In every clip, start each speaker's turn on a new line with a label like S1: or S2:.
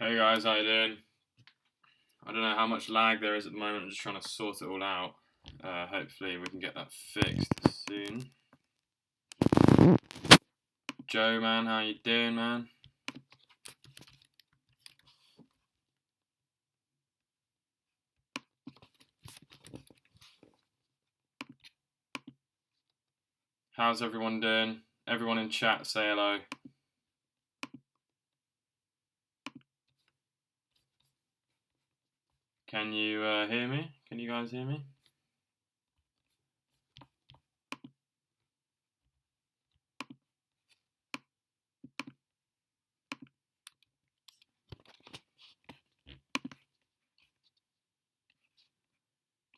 S1: Hey guys, how you doing? I don't know how much lag there is at the moment. I'm just trying to sort it all out. Hopefully we can get that fixed soon. Joe, man, how you doing, man? How's everyone doing? Everyone in chat, say hello. Can you hear me? Can you guys hear me?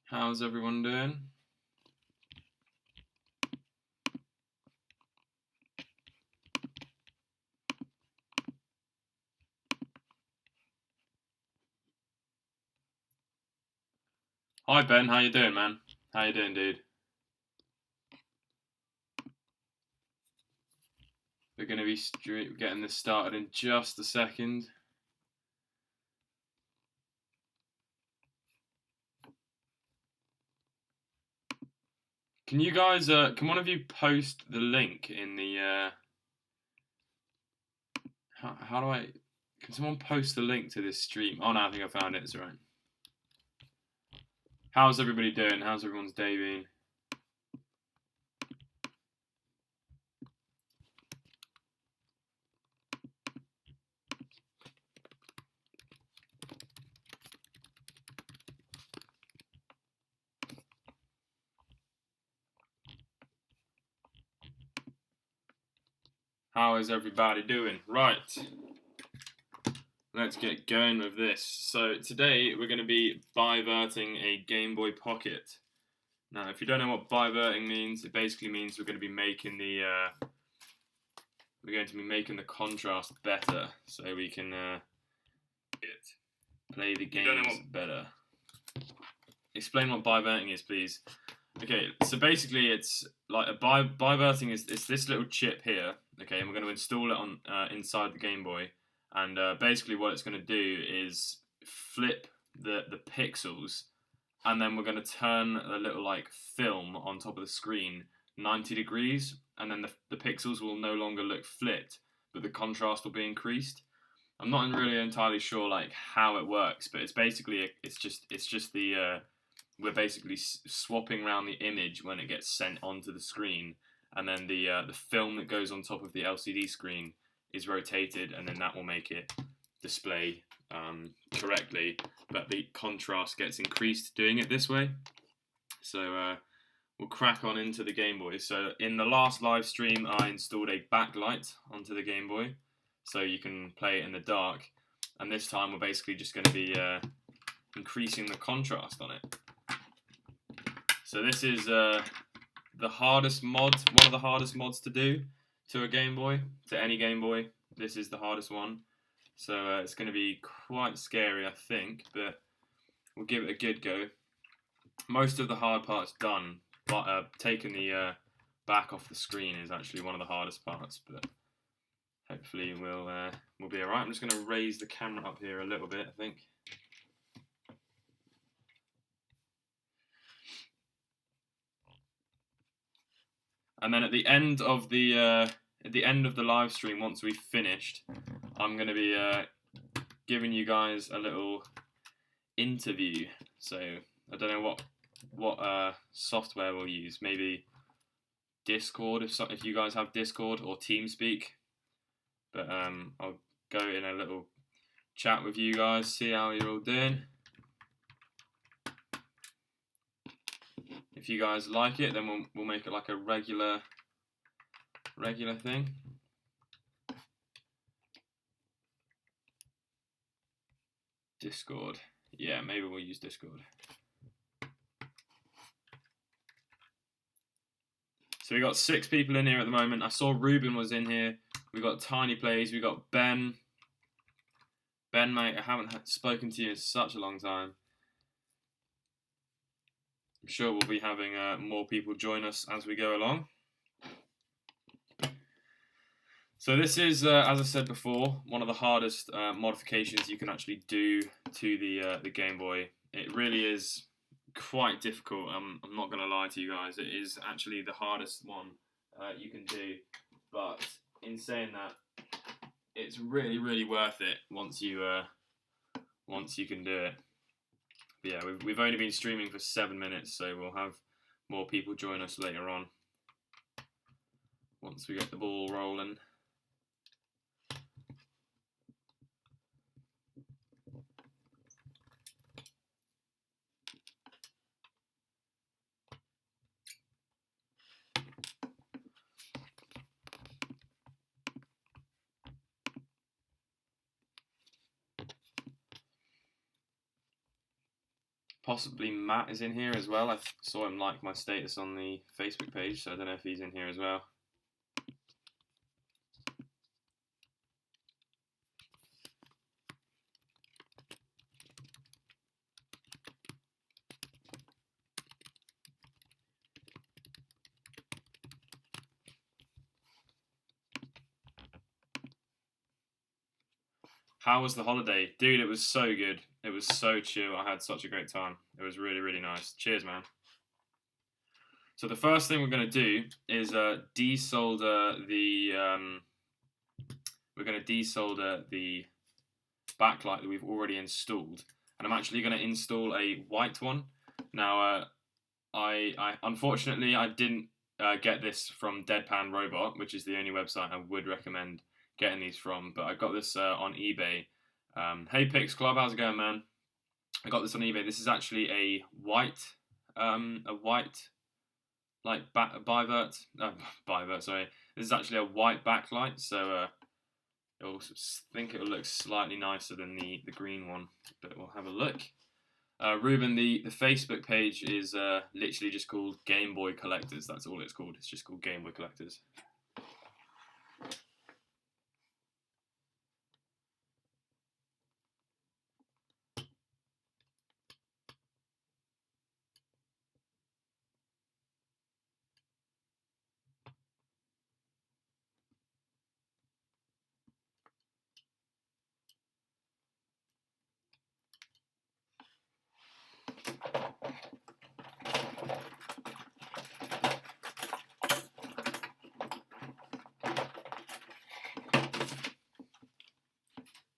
S1: How's everyone doing? Hi Ben, how you doing, man? How you doing, dude? We're going to be getting this started in just a second. Can you guys, can one of you post the link in the, how do I, can someone post the link to this stream? Oh no, I think I found it, it's alright. How's everybody doing? How's everyone's day been? How is everybody doing? Right. Let's get going with this. So today we're going to be biverting a Game Boy Pocket. Now, if you don't know what biverting means, it basically means we're going to be making the contrast better, so we can play the games better. Explain what biverting is, please. Okay, so basically it's like a biverting is this little chip here. Okay, and we're going to install it on inside the Game Boy. And basically what it's going to do is flip the pixels, and then we're going to turn a little like film on top of the screen 90 degrees, and then the pixels will no longer look flipped, but the contrast will be increased. I'm not really entirely sure like how it works, but it's basically it's just the we're basically swapping around the image when it gets sent onto the screen, and then the film that goes on top of the LCD screen is rotated, and then that will make it display correctly, but the contrast gets increased doing it this way. So we'll crack on into the Game Boy. So in the last live stream, I installed a backlight onto the Game Boy, so you can play it in the dark, and this time we're basically just going to be increasing the contrast on it. So this is the hardest mod, one of the hardest mods to do to a Game Boy, to any Game Boy. This is the hardest one. So it's going to be quite scary, I think, but we'll give it a good go. Most of the hard part's done, but taking the back off the screen is actually one of the hardest parts, but hopefully we'll be alright. I'm just going to raise the camera up here a little bit, I think. And then at the end of the live stream, once we've finished, I'm going to be giving you guys a little interview. So I don't know what software we'll use. Maybe Discord if you guys have Discord, or TeamSpeak. But I'll go in a little chat with you guys, see how you're all doing. If you guys like it, then we'll make it like a regular thing. Discord. Yeah, maybe we'll use Discord. So we got 6 people in here at the moment. I saw Ruben was in here. We got Tiny Plays. We got Ben. Ben, mate, I haven't spoken to you in such a long time. I'm sure we'll be having more people join us as we go along. So this is, as I said before, one of the hardest modifications you can actually do to the Game Boy. It really is quite difficult. I'm not going to lie to you guys. It is actually the hardest one you can do. But in saying that, it's really, really worth it once you can do it. But yeah, we've only been streaming for 7 minutes, so we'll have more people join us later on once we get the ball rolling. Possibly Matt is in here as well. I saw him like my status on the Facebook page, so I don't know if he's in here as well. How was the holiday? Dude, it was so good. It was so chill. I had such a great time. It was really, really nice. Cheers, man. So the first thing we're going to do is desolder the... we're going to desolder the backlight that we've already installed. And I'm actually going to install a white one. Now, I unfortunately, I didn't get this from Deadpan Robot, which is the only website I would recommend getting these from, but I got this on eBay. Hey Pix Club, how's it going, man? I got this on eBay. This is actually a white like bivert. Sorry, this is actually a white backlight, so I think it'll look slightly nicer than the green one, but we'll have a look. Ruben, the Facebook page is literally just called Gameboy Collectors. That's all it's called. It's just called Gameboy Collectors.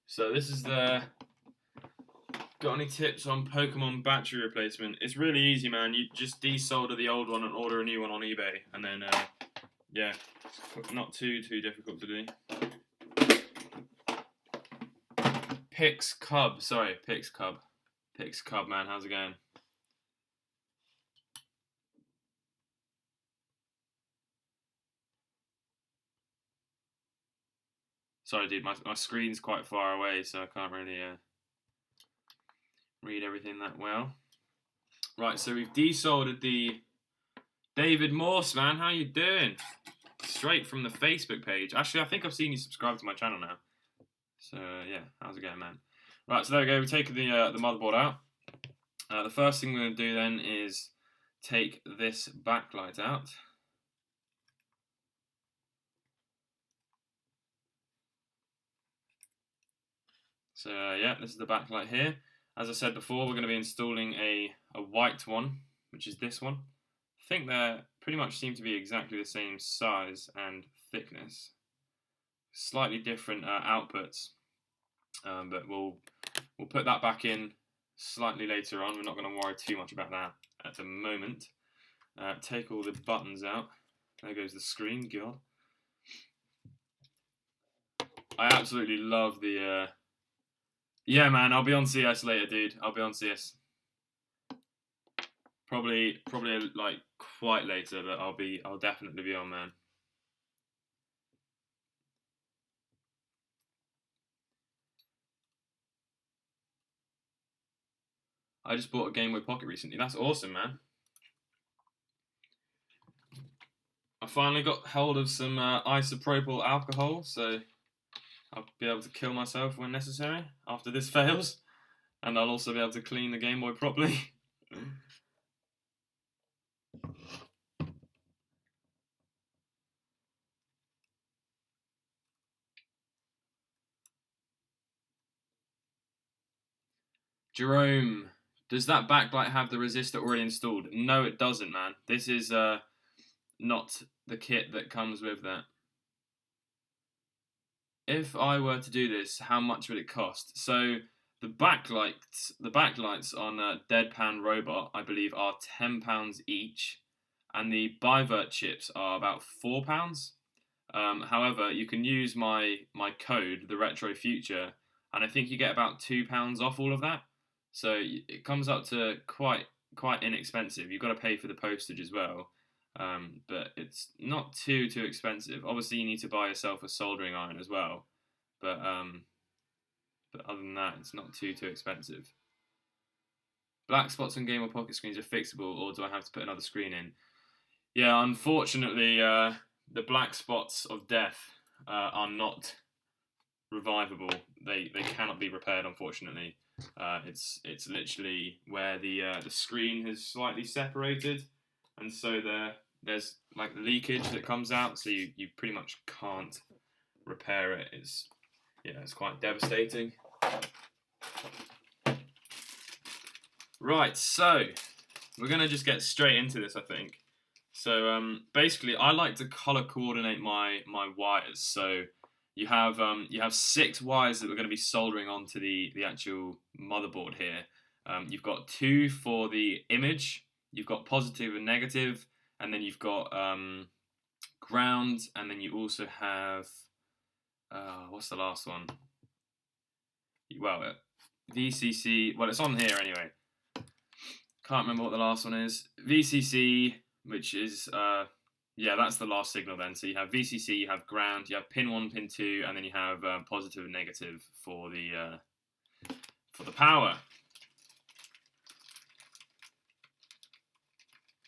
S1: So this is the... Got any tips on Pokemon battery replacement? It's really easy, man. You just desolder the old one and order a new one on eBay, and then yeah, it's not too difficult to do. Pix Cub, man. How's it going? Sorry, dude. My screen's quite far away, so I can't really read everything that well. Right, so we've desoldered the David Morse, man. How you doing? Straight from the Facebook page. Actually, I think I've seen you subscribe to my channel now. So yeah, how's it going, man? Right, so there we go. We've taken the motherboard out. The first thing we're going to do then is take this backlight out. So yeah, this is the backlight here. As I said before, we're going to be installing a white one, which is this one. I think they pretty much seem to be exactly the same size and thickness. Slightly different outputs, but we'll put that back in slightly later on. We're not going to worry too much about that at the moment. Take all the buttons out. There goes the screen, God. I absolutely love the... Yeah, man, I'll be on CS later, dude. I'll be on CS. Probably like quite later, but I'll definitely be on, man. I just bought a Game Boy Pocket recently. That's awesome, man. I finally got hold of some isopropyl alcohol, so I'll be able to kill myself when necessary after this fails. And I'll also be able to clean the Game Boy properly. Jerome, does that backlight have the resistor already installed? No, it doesn't, man. This is not the kit that comes with that. If I were to do this, how much would it cost? So the backlights on Deadpan Robot, I believe, are £10 each, and the Bivert chips are about £4. However, you can use my code, the Retro Future, and I think you get about £2 off all of that. So it comes up to quite inexpensive. You've got to pay for the postage as well, but it's not too expensive. Obviously, you need to buy yourself a soldering iron as well, but other than that, it's not too expensive. Black spots on Gameboy Pocket screens are fixable, or do I have to put another screen in? Yeah, unfortunately, the black spots of death are not revivable. They cannot be repaired, unfortunately. It's literally where the screen has slightly separated, and so there's like leakage that comes out, so you pretty much can't repair it. It's quite devastating. Right, so we're gonna just get straight into this, I think. So basically, I like to color coordinate my wires. So you have 6 wires that we're going to be soldering onto the actual motherboard here. You've got 2 for the image. You've got positive and negative, and then you've got ground, and then you also have what's the last one? Well, VCC. Well, it's on here anyway. Can't remember what the last one is. VCC, which is that's the last signal then. So you have VCC, you have ground, you have pin 1, pin 2, and then you have positive and negative for the power.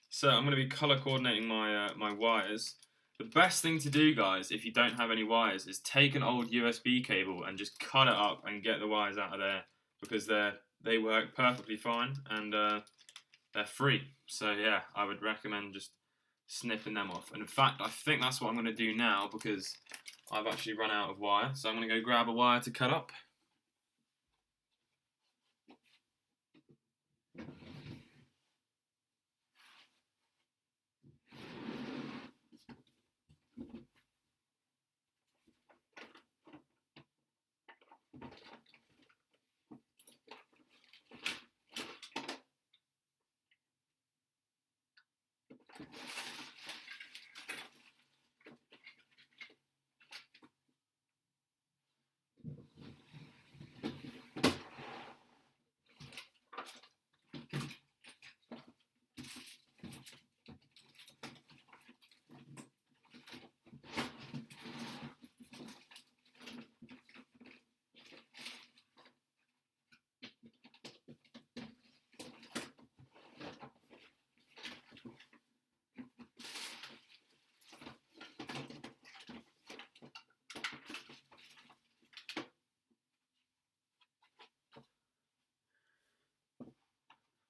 S1: So I'm going to be color coordinating my wires. The best thing to do, guys, if you don't have any wires, is take an old USB cable and just cut it up and get the wires out of there, because they work perfectly fine, and they're free. So yeah, I would recommend just snipping them off. And in fact, I think that's what I'm going to do now, because I've actually run out of wire. So I'm going to go grab a wire to cut up.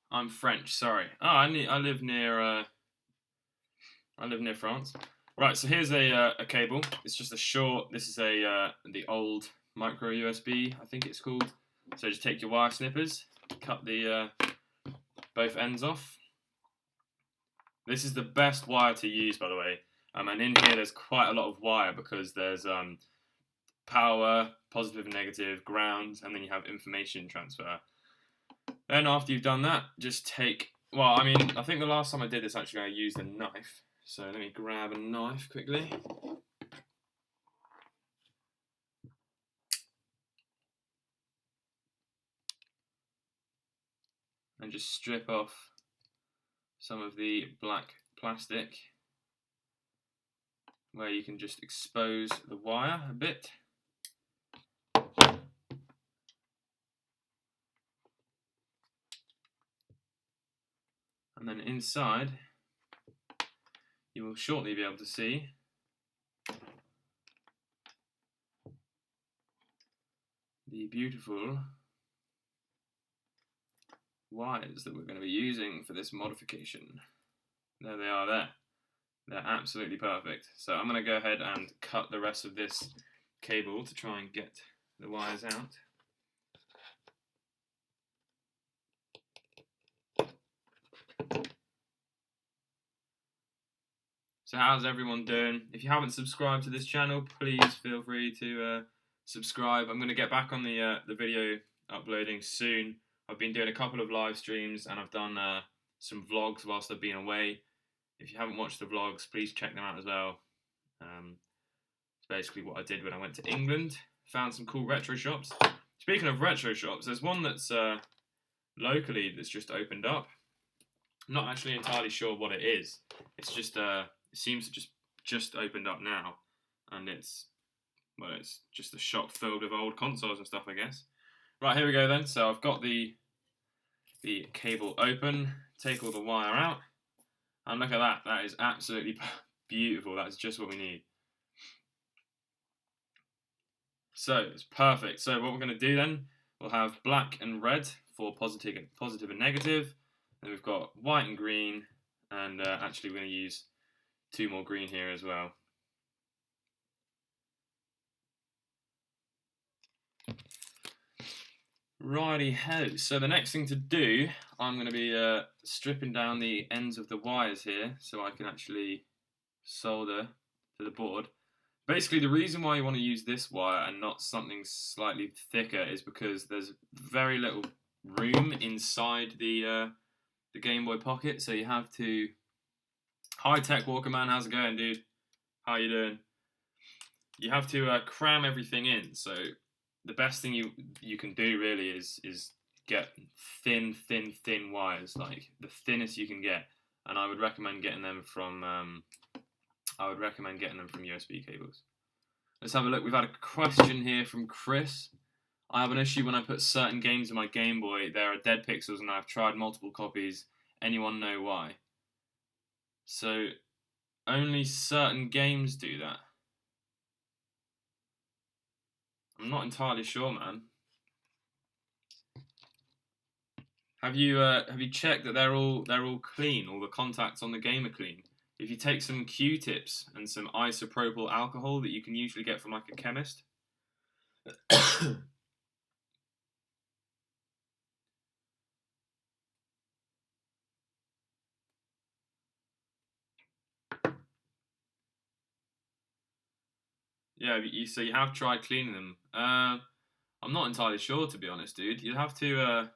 S1: I'm French, sorry. Oh, I live near France. Right, so here's a cable. It's just a short. This is the old micro USB, I think it's called. So just take your wire snippers, cut the both ends off. This is the best wire to use, by the way. And in here there's quite a lot of wire, because there's power, positive and negative, ground, and then you have information transfer. Then after you've done that, just take, well, I mean, I think the last time I did this, actually, I used a knife. So let me grab a knife quickly. And just strip off some of the black plastic, where you can just expose the wire a bit. And then inside, you will shortly be able to see the beautiful wires that we're going to be using for this modification. There they are there. They're absolutely perfect. So I'm going to go ahead and cut the rest of this cable to try and get the wires out. So how's everyone doing? If you haven't subscribed to this channel, please feel free to subscribe. I'm going to get back on the video uploading soon. I've been doing a couple of live streams and I've done some vlogs whilst I've been away. If you haven't watched the vlogs, please check them out as well. It's basically what I did when I went to England. Found some cool retro shops. Speaking of retro shops, there's one that's locally that's just opened up. I'm not actually entirely sure what it is. It's just it seems to just opened up now, and it's just a shop filled with old consoles and stuff, I guess. Right, here we go then. So I've got the cable open. Take all the wire out, and look at that. That is absolutely beautiful. That's just what we need. So it's perfect. So what we're going to do then, we'll have black and red for positive and negative. Then we've got white and green, and actually we're going to use 2 more green here as well. Righty ho. So the next thing to do, I'm going to be stripping down the ends of the wires here so I can actually solder to the board. Basically, the reason why you want to use this wire and not something slightly thicker is because there's very little room inside the Game Boy Pocket, so you have to... Hi Tech Walker Man, how's it going, dude? How you doing? You have to cram everything in, so the best thing you can do really is get thin wires, like the thinnest you can get, and I would recommend getting them from USB cables. Let's have a look. We've had a question here from Chris. I have an issue when I put certain games in my Game Boy. There are dead pixels and I've tried multiple copies. Anyone know why? So, only certain games do that. I'm not entirely sure, man. Have you checked that they're all clean? All the contacts on the game are clean. If you take some Q-tips and some isopropyl alcohol that you can usually get from like a chemist. Yeah, so you have tried cleaning them. I'm not entirely sure, to be honest, dude. You'd have to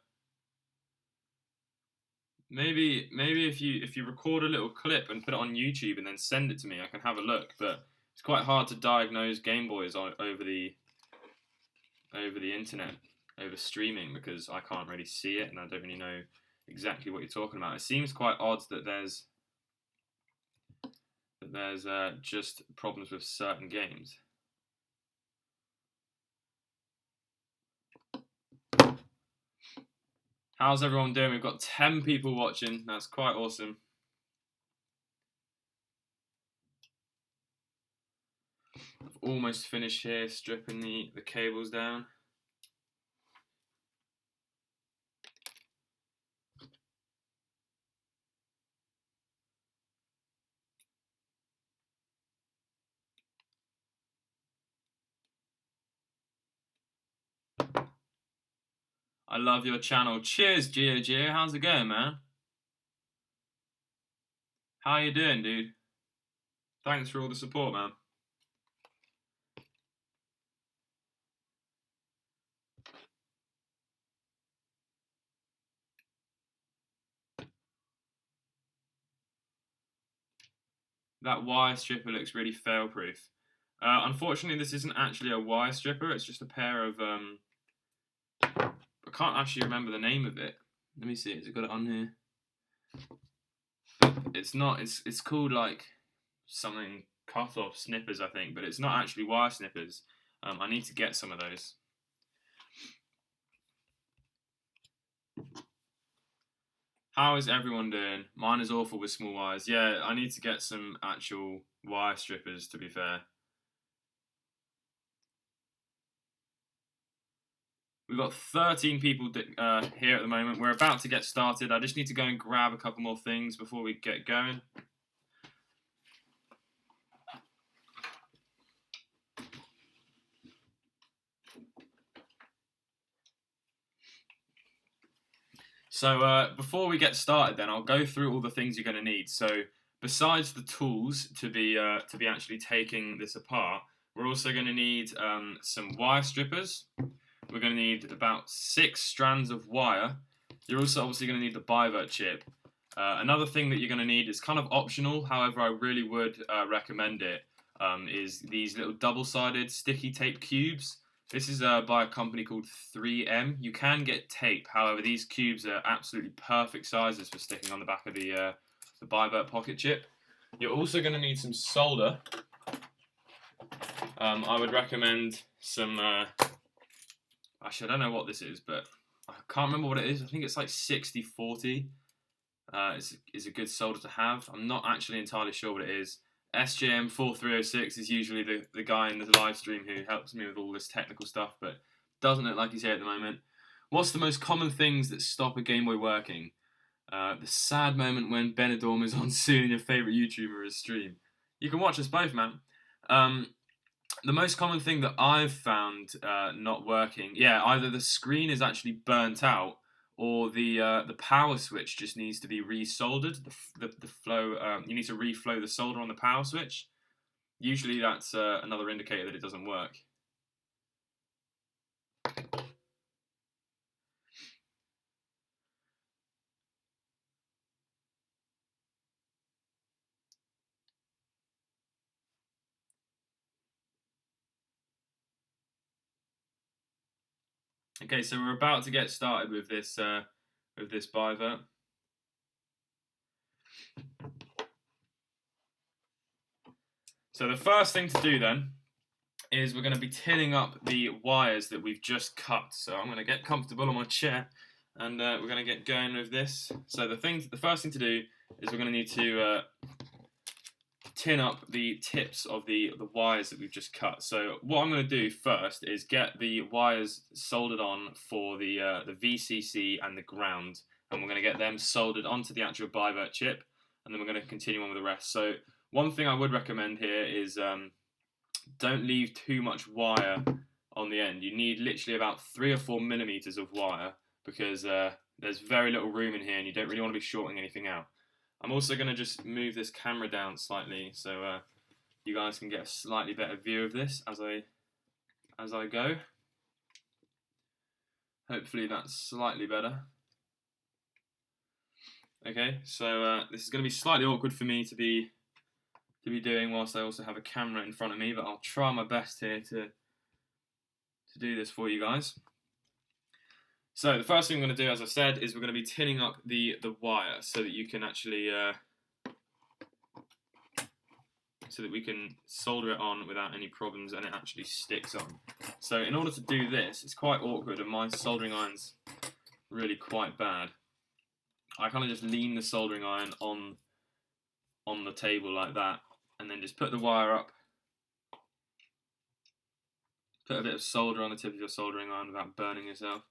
S1: maybe if you record a little clip and put it on YouTube and then send it to me, I can have a look. But it's quite hard to diagnose Game Boys over the internet, over streaming, because I can't really see it and I don't really know exactly what you're talking about. It seems quite odd that there's just problems with certain games. How's everyone doing? We've got 10 people watching. That's quite awesome. I've almost finished here stripping the cables down. I love your channel. Cheers, Gio. How's it going, man? How you doing, dude? Thanks for all the support, man. That wire stripper looks really fail-proof. Unfortunately, this isn't actually a wire stripper. It's just a pair of... I can't actually remember the name of it. Let me see. Has it got it on here? But it's not. It's called like something cut-off snippers, I think. But it's not actually wire snippers. I need to get some of those. How is everyone doing? Mine is awful with small wires. Yeah, I need to get some actual wire strippers, to be fair. We've got 13 people here at the moment. We're about to get started. I just need to go and grab a couple more things before we get going. So before we get started, then I'll go through all the things you're going to need. So besides the tools to be actually taking this apart, we're also going to need some wire strippers. We're going to need about 6 strands of wire. You're also obviously going to need the Bivert chip. Another thing that you're going to need is kind of optional, however I really would recommend it, is these little double-sided sticky tape cubes. This is by a company called 3M. You can get tape, however these cubes are absolutely perfect sizes for sticking on the back of the Bivert pocket chip. You're also going to need some solder. I would recommend some, actually I don't know what this is, but I can't remember what it is. I think it's like 60-40. Is a good solder to have. I'm not actually entirely sure what it is. SJM4306 is usually the guy in the live stream who helps me with all this technical stuff, but doesn't look like he's here at the moment. What's the most common things that stop a Game Boy working? The sad moment when Benidorm is on soon and your favourite YouTuber is stream. You can watch us both, man. The most common thing that I've found not working, yeah, either the screen is actually burnt out, or the power switch just needs to be resoldered. The flow, you need to reflow the solder on the power switch. Usually that's another indicator that it doesn't work. Okay, so we're about to get started with this Bivert. So the first thing to do then is we're going to be tinning up the wires that we've just cut. So I'm going to get comfortable on my chair, and we're going to get going with this. So the first thing to do is we're going to need to tin up the tips of the wires that we've just cut. So what I'm going to do first is get the wires soldered on for the VCC and the ground, and we're going to get them soldered onto the actual Bivert chip, and then we're going to continue on with the rest. So one thing I would recommend here is don't leave too much wire on the end. You need literally about 3 or 4 millimeters of wire, because there's very little room in here and you don't really want to be shorting anything out. I'm also going to just move this camera down slightly so you guys can get a slightly better view of this as I go. Hopefully that's slightly better. Okay, so this is going to be slightly awkward for me to be doing whilst I also have a camera in front of me, but I'll try my best here to do this for you guys. So the first thing I'm going to do, as I said, is we're going to be tinning up the wire so that you can actually so that we can solder it on without any problems and it actually sticks on. So in order to do this, it's quite awkward and my soldering iron's really quite bad. I kind of just lean the soldering iron on the table like that, and then just put the wire up, put a bit of solder on the tip of your soldering iron without burning yourself,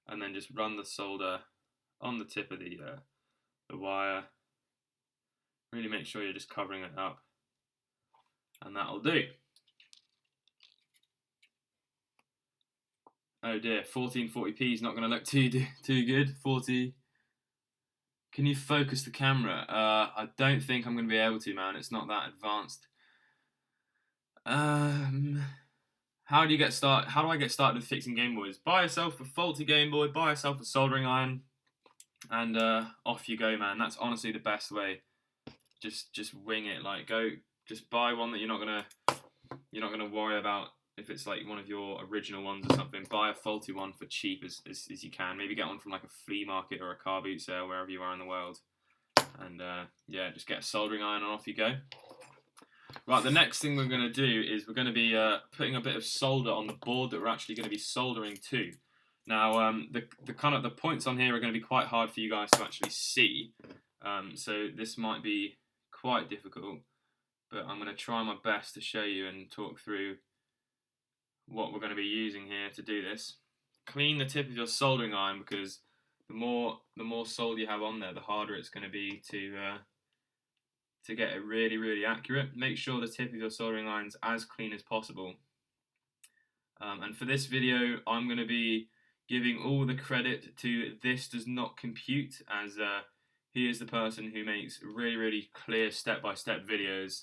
S1: and then just run the solder on the tip of the wire. Really make sure you're just covering it up, and that'll do. Oh dear, 1440p is not going to look too good. 40. Can you focus the camera? I don't think I'm going to be able to, man. It's not that advanced. How do I get started with fixing Game Boys? Buy yourself a faulty Game Boy, buy yourself a soldering iron, and off you go, man. That's honestly the best way. Just wing it. Like, just buy one that you're not gonna worry about if it's like one of your original ones or something. Buy a faulty one for cheap as you can. Maybe get one from like a flea market or a car boot sale, wherever you are in the world. And yeah, just get a soldering iron and off you go. Right, the next thing we're going to do is we're going to be putting a bit of solder on the board that we're actually going to be soldering to. Now, the points on here are going to be quite hard for you guys to actually see, so this might be quite difficult, but I'm going to try my best to show you and talk through what we're going to be using here to do this. Clean the tip of your soldering iron, because the more solder you have on there, the harder it's going to be to get it really accurate. Make sure the tip of your soldering iron's as clean as possible. And for this video, I'm going to be giving all the credit to This Does Not Compute, as he is the person who makes really clear step-by-step videos,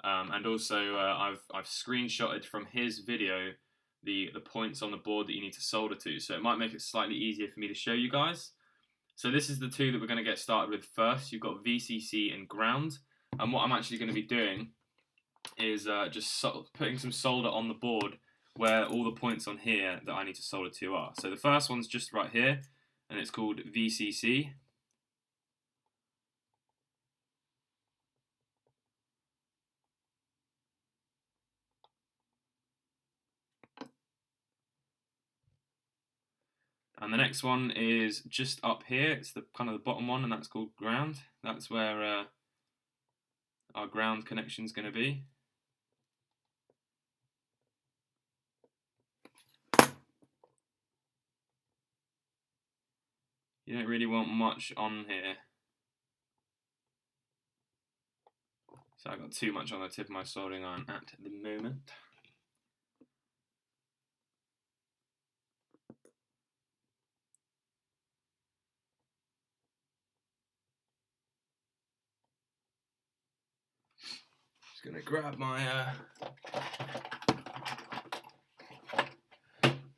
S1: and also I've screenshotted from his video the points on the board that you need to solder to, so it might make it slightly easier for me to show you guys. So this is the two that we're going to get started with first. You've got VCC and ground, and what I'm actually going to be doing is just putting some solder on the board where all the points on here that I need to solder to are. So the first one's just right here, and it's called VCC. And the next one is just up here. It's the kind of the bottom one, and that's called ground. That's where our ground connection is going to be. You don't really want much on here. So I've got too much on the tip of my soldering iron at the moment. Just going to grab my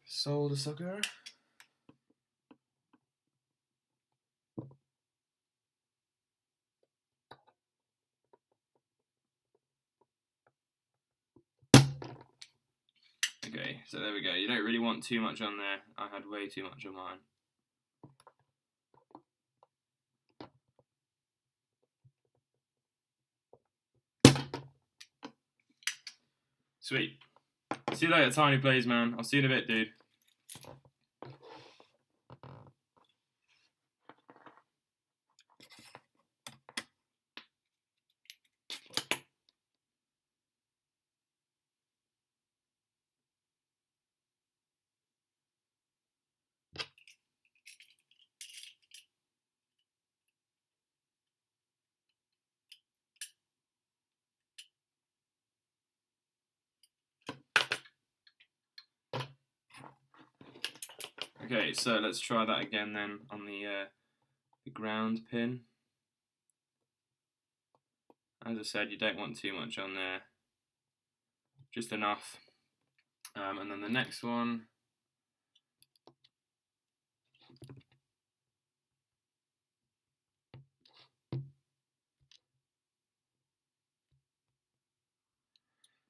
S1: solder sucker. Okay, so there we go. You don't really want too much on there. I had way too much on mine. Sweet. See you later, Tiny Plays, man. I'll see you in a bit, dude. Okay, so let's try that again then on the ground pin. As I said, you don't want too much on there, just enough. And then the next one.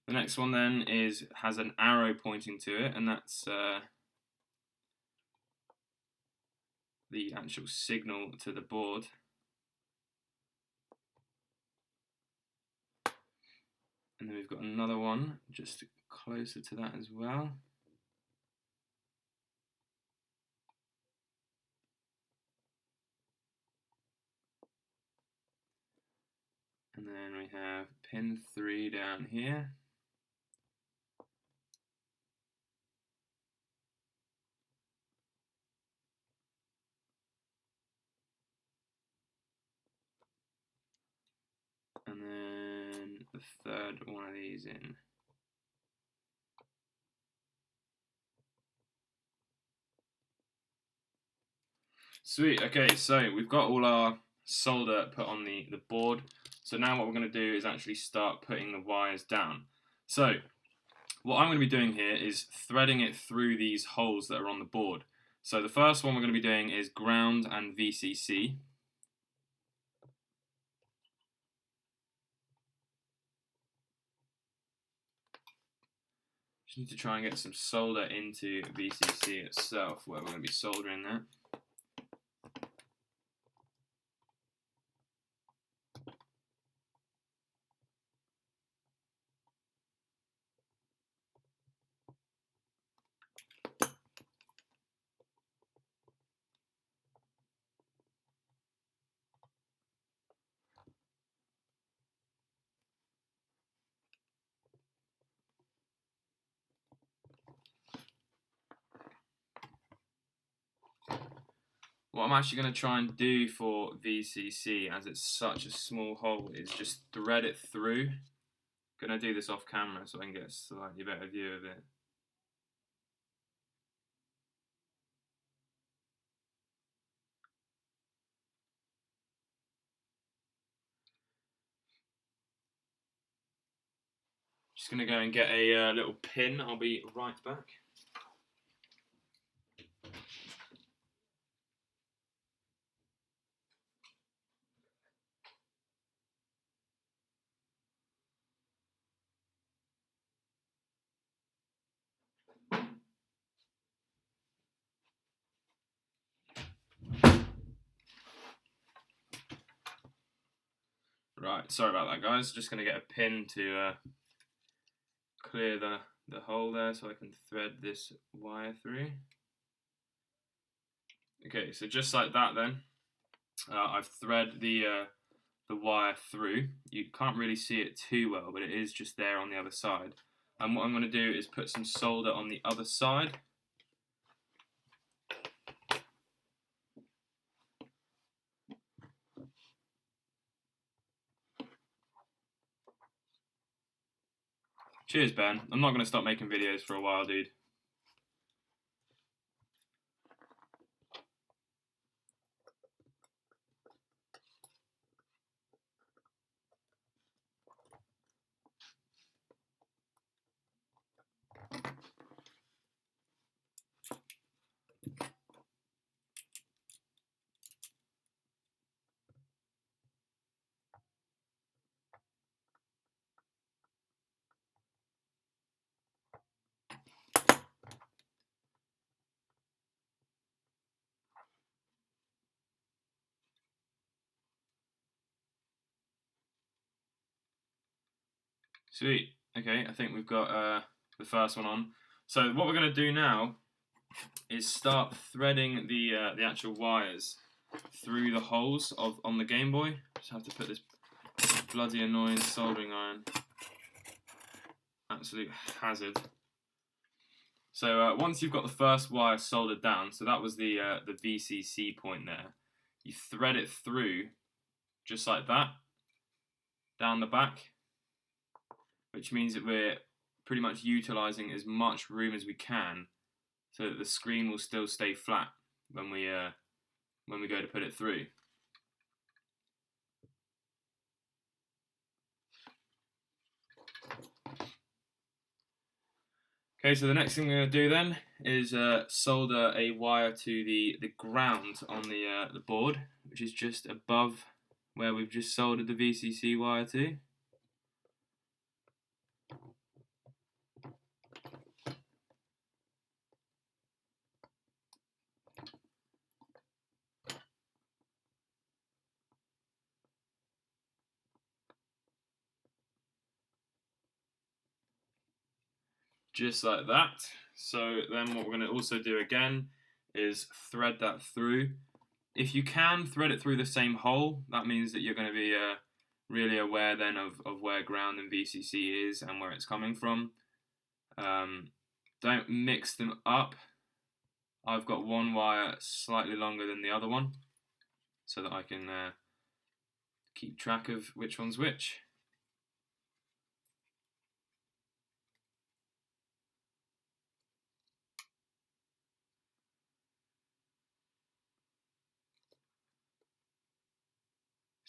S1: The next one then has an arrow pointing to it, and that's the actual signal to the board. And then we've got another one just closer to that as well. And then we have pin 3 down here. And then the third one of these in. Sweet, okay, so we've got all our solder put on the board. So now what we're going to do is actually start putting the wires down. So what I'm going to be doing here is threading it through these holes that are on the board. So the first one we're going to be doing is ground and VCC. Just need to try and get some solder into VCC itself, where we're going to be soldering that. What I'm actually going to try and do for VCC, as it's such a small hole, is just thread it through. Going to do this off camera so I can get a slightly better view of it. Just going to go and get a little pin. I'll be right back. Right, sorry about that, guys. Just going to get a pin to clear the hole there so I can thread this wire through. Okay, so just like that then, I've thread the wire through. You can't really see it too well, but it is just there on the other side. And what I'm going to do is put some solder on the other side. Cheers, Ben. I'm not going to stop making videos for a while, dude. Sweet. Okay, I think we've got the first one on. So what we're going to do now is start threading the actual wires through the holes on the Game Boy. Just have to put this bloody annoying soldering iron. Absolute hazard. So once you've got the first wire soldered down, so that was the VCC point there, you thread it through just like that, down the back, which means that we're pretty much utilising as much room as we can so that the screen will still stay flat when we go to put it through. Okay, so the next thing we're going to do then is solder a wire to the ground on the board, which is just above where we've just soldered the VCC wire to. Just like that. So then what we're going to also do again is thread that through. If you can thread it through the same hole, that means that you're going to be really aware then of where ground and VCC is and where it's coming from. Don't mix them up. I've got one wire slightly longer than the other one so that I can keep track of which one's which.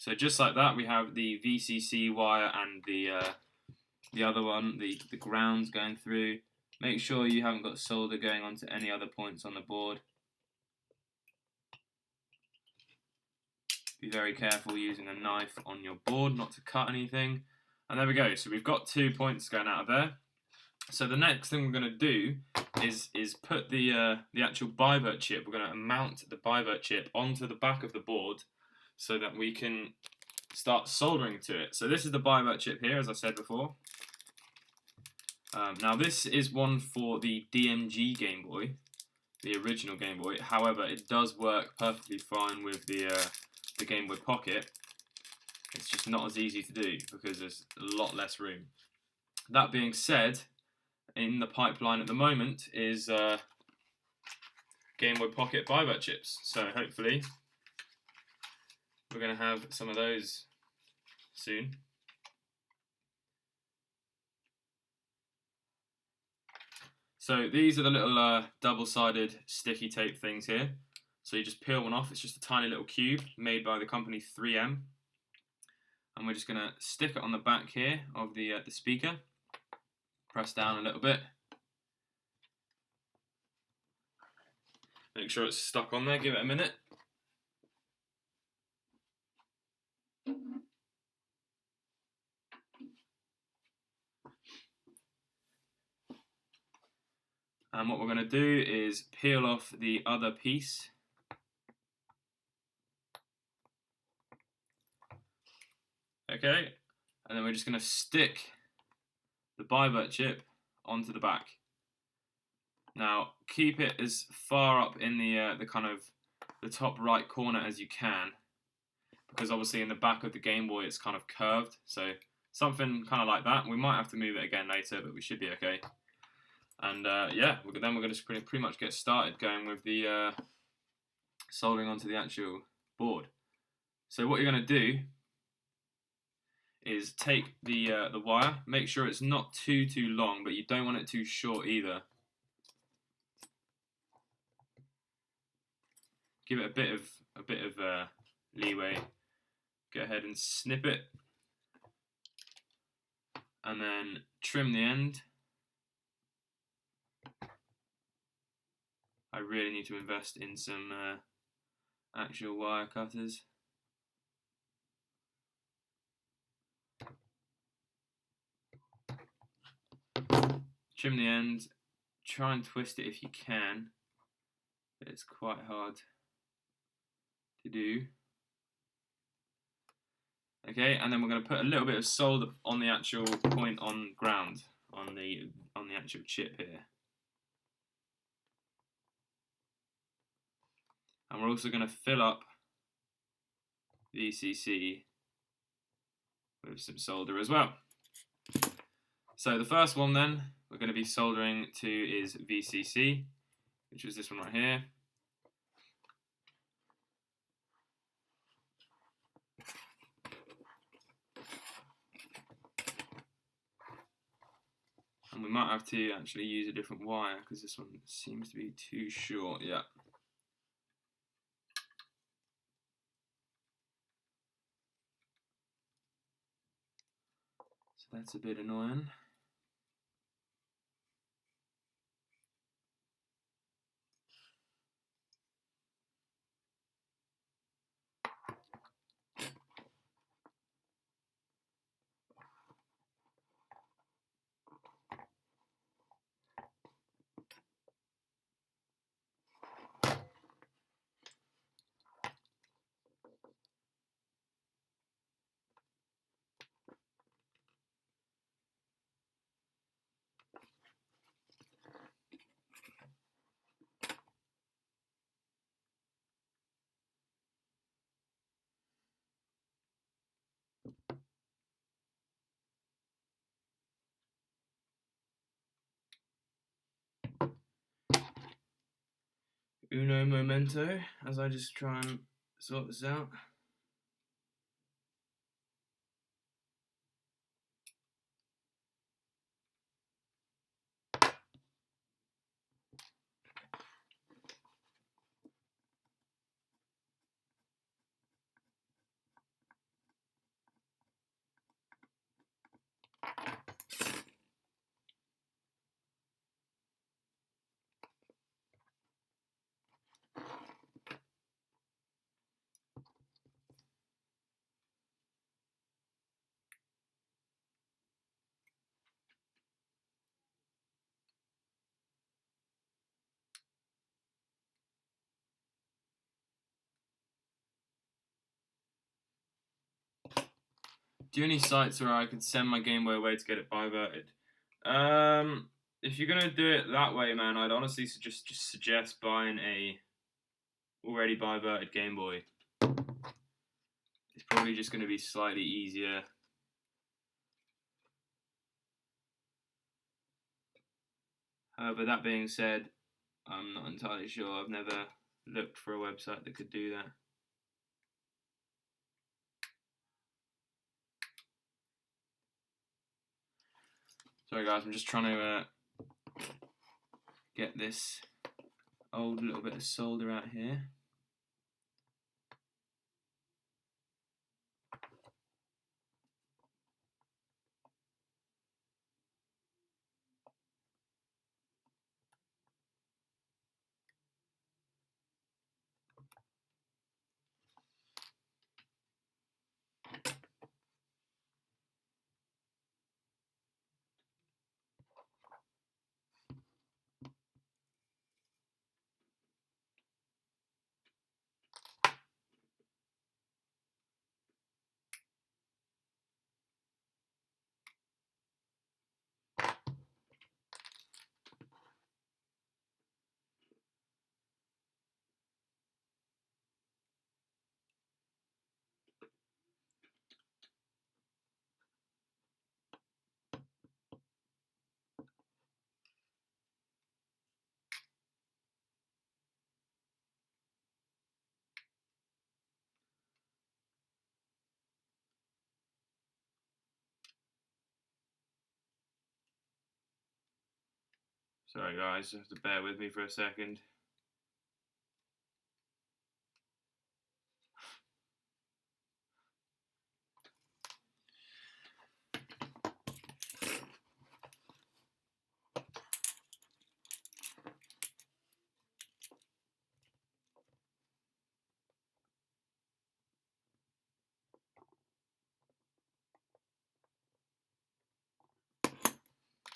S1: So just like that, we have the VCC wire and the other one, the grounds going through. Make sure you haven't got solder going onto any other points on the board. Be very careful using a knife on your board not to cut anything. And there we go. So we've got 2 points going out of there. So the next thing we're going to do is put the actual Bivert chip. We're going to mount the Bivert chip onto the back of the board so that we can start soldering to it. So this is the Bivert chip here, as I said before. Now this is one for the DMG Game Boy, the original Game Boy. However, it does work perfectly fine with the Game Boy Pocket. It's just not as easy to do because there's a lot less room. That being said, in the pipeline at the moment is Game Boy Pocket Bivert chips. So hopefully we're going to have some of those soon. So these are the little double-sided sticky tape things here. So you just peel one off. It's just a tiny little cube made by the company 3M. And we're just going to stick it on the back here of the speaker. Press down a little bit. Make sure it's stuck on there, give it a minute. And what we're going to do is peel off the other piece. Okay, and then we're just going to stick the Bivert chip onto the back. Now, keep it as far up in the kind of the top right corner as you can, because obviously in the back of the Game Boy it's kind of curved, so something kind of like that. We might have to move it again later, but we should be okay. And yeah, then we're going to pretty much get started going with the soldering onto the actual board. So what you're going to do is take the wire, make sure it's not too long, but you don't want it too short either. Give it a bit of leeway. Go ahead and snip it, and then trim the end. I really need to invest in some actual wire cutters. Trim the end. Try and twist it if you can. It's quite hard to do. Okay, and then we're going to put a little bit of solder on the actual point on ground, on the actual chip here. And we're also going to fill up VCC with some solder as well. So the first one then we're going to be soldering to is VCC, which is this one right here. And we might have to actually use a different wire because this one seems to be too short. Yeah. So that's a bit annoying. Uno momento as I just try and sort this out. Do you any sites where I could send my Game Boy away to get it biverted? If you're gonna do it that way, man, I'd honestly just suggest buying a already biverted Game Boy. It's probably just gonna be slightly easier. However, that being said, I'm not entirely sure. I've never looked for a website that could do that. Sorry guys, I'm just trying to get this old little bit of solder out here. Sorry guys, you have to bear with me for a second.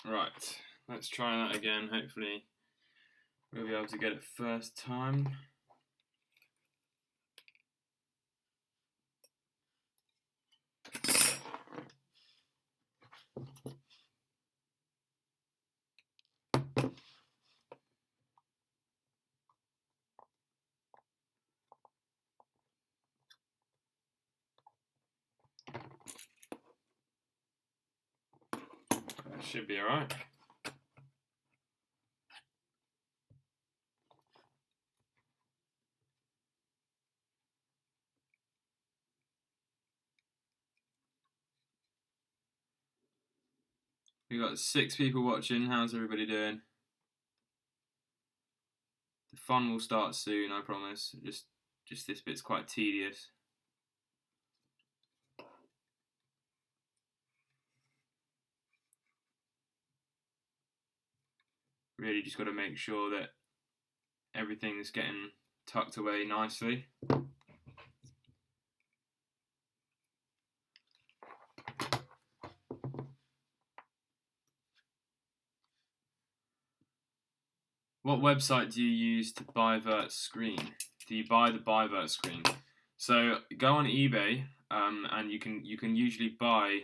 S1: Right, let's try that again. Hopefully we'll be able to get it first time. That should be alright. We've got 6 people watching. How's everybody doing? The fun will start soon, I promise. Just this bit's quite tedious. Really just got to make sure that everything's getting tucked away nicely. What website do you use to bivert screen? Do you buy the bivert screen? So go on eBay, and you can usually buy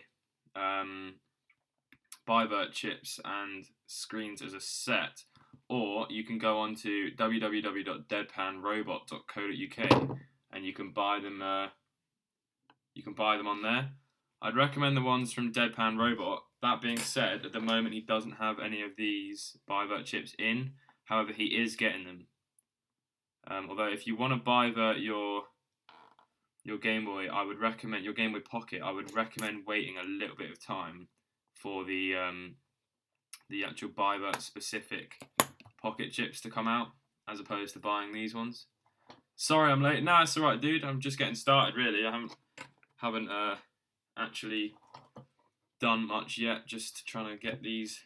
S1: bivert chips and screens as a set, or you can go on to www.deadpanrobot.co.uk and you can buy them. On there. I'd recommend the ones from Deadpan Robot. That being said, at the moment he doesn't have any of these bivert chips in. However, he is getting them. Although if you want to bivert your Game Boy, I would recommend your Game Boy Pocket. I would recommend waiting a little bit of time for the actual bivert specific pocket chips to come out, as opposed to buying these ones. Sorry, I'm late. No, it's alright, dude. I'm just getting started. Really, I haven't actually done much yet. Just trying to get these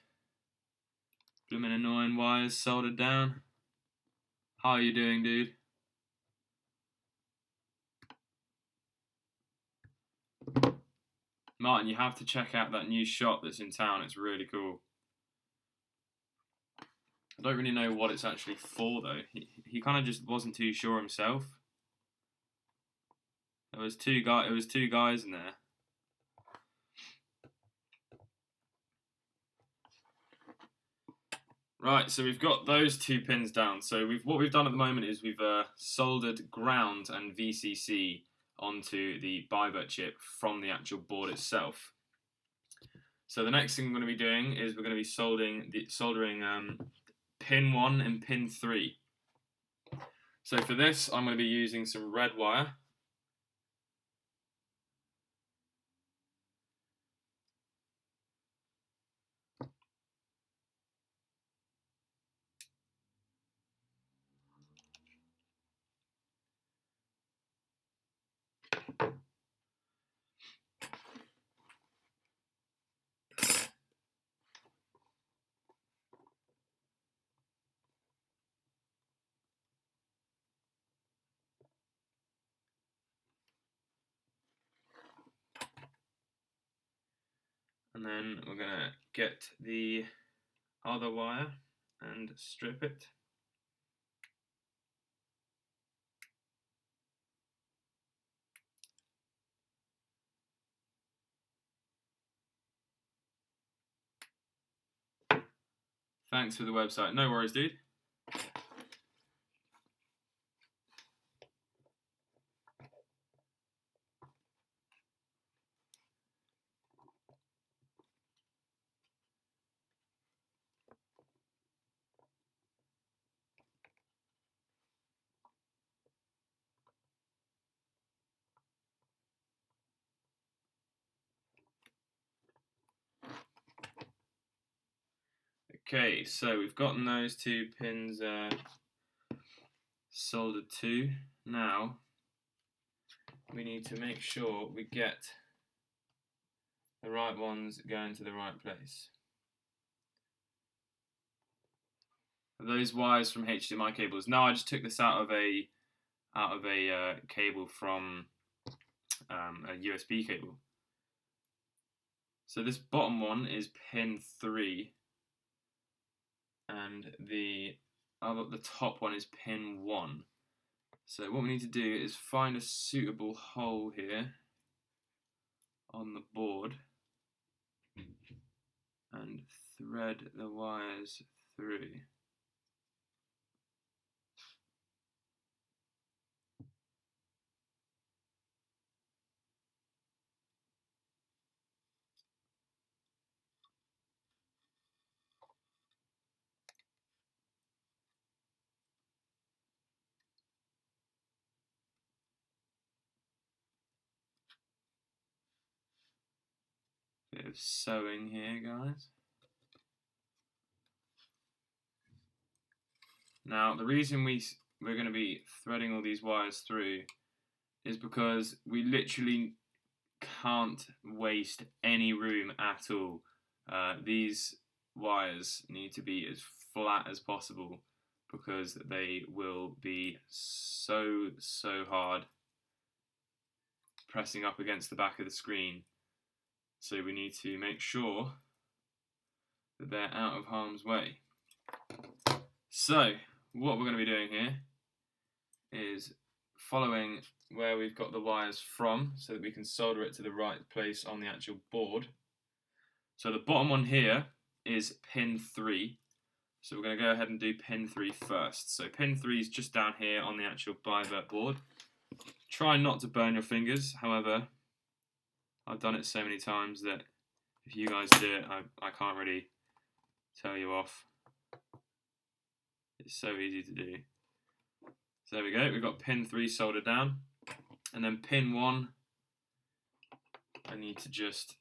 S1: blooming annoying wires soldered down. How are you doing, dude? Martin, you have to check out that new shop that's in town. It's really cool. I don't really know what it's actually for, though. He kind of just wasn't too sure himself. It was two guys in there. Right, so we've got those 2 pins down. So what we've done at the moment is we've soldered ground and VCC onto the bivert chip from the actual board itself. So the next thing we're going to be doing is we're going to be soldering pin 1 and pin 3. So for this, I'm going to be using some red wire. And then we're going to get the other wire and strip it. Thanks for the website. No worries, dude. Okay, so we've gotten those 2 pins soldered to. Now we need to make sure we get the right ones going to the right place. Those wires from HDMI cables. Now I just took this out of a cable from a USB cable. So this bottom one is pin 3, and the top one is pin 1. So what we need to do is find a suitable hole here on the board and thread the wires through. Bit of sewing here, guys. Now the reason we're going to be threading all these wires through is because we literally can't waste any room at all. These wires need to be as flat as possible because they will be so hard pressing up against the back of the screen. So we need to make sure that they're out of harm's way. So what we're going to be doing here is following where we've got the wires from so that we can solder it to the right place on the actual board. So the bottom one here is pin 3. So we're going to go ahead and do pin 3 first. So pin 3 is just down here on the actual Bivert board. Try not to burn your fingers, however, I've done it so many times that if you guys do it, I can't really tell you off. It's so easy to do. So there we go, we've got pin 3 soldered down. And then pin 1, I need to just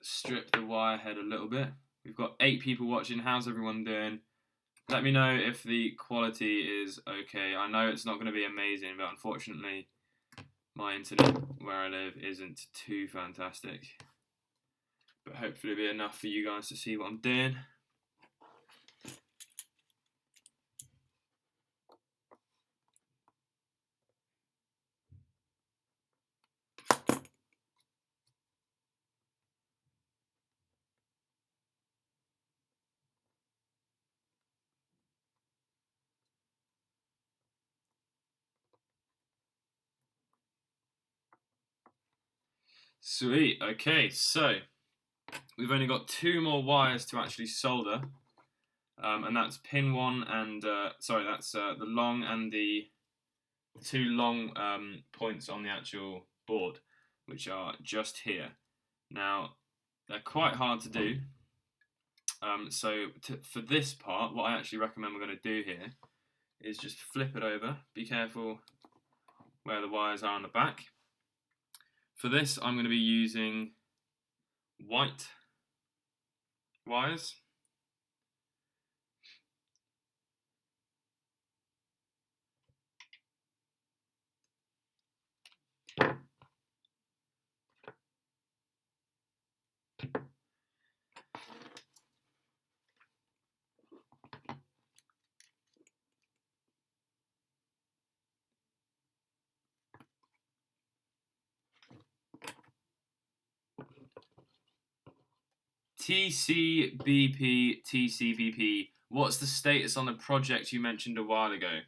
S1: strip the wire head a little bit. We've got 8 people watching. How's everyone doing? Let me know if the quality is okay. I know it's not going to be amazing, but unfortunately my internet where I live isn't too fantastic. But hopefully it'll be enough for you guys to see what I'm doing. Sweet, okay, so we've only got 2 more wires to actually solder, and that's pin 1 and, that's the long and the 2 long points on the actual board, which are just here. Now, they're quite hard to do, for this part, what I actually recommend we're going to do here is just flip it over. Be careful where the wires are on the back. For this, I'm going to be using white wires. TCBP, what's the status on the project you mentioned a while ago?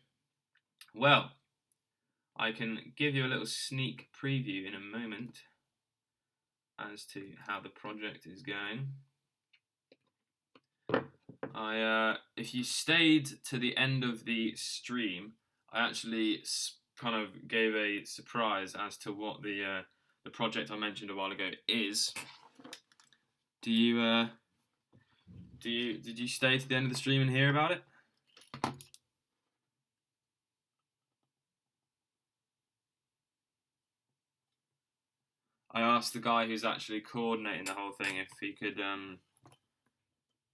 S1: Well, I can give you a little sneak preview in a moment as to how the project is going. If you stayed to the end of the stream, I actually kind of gave a surprise as to what the project I mentioned a while ago is. Did you stay to the end of the stream and hear about it? I asked the guy who's actually coordinating the whole thing if he could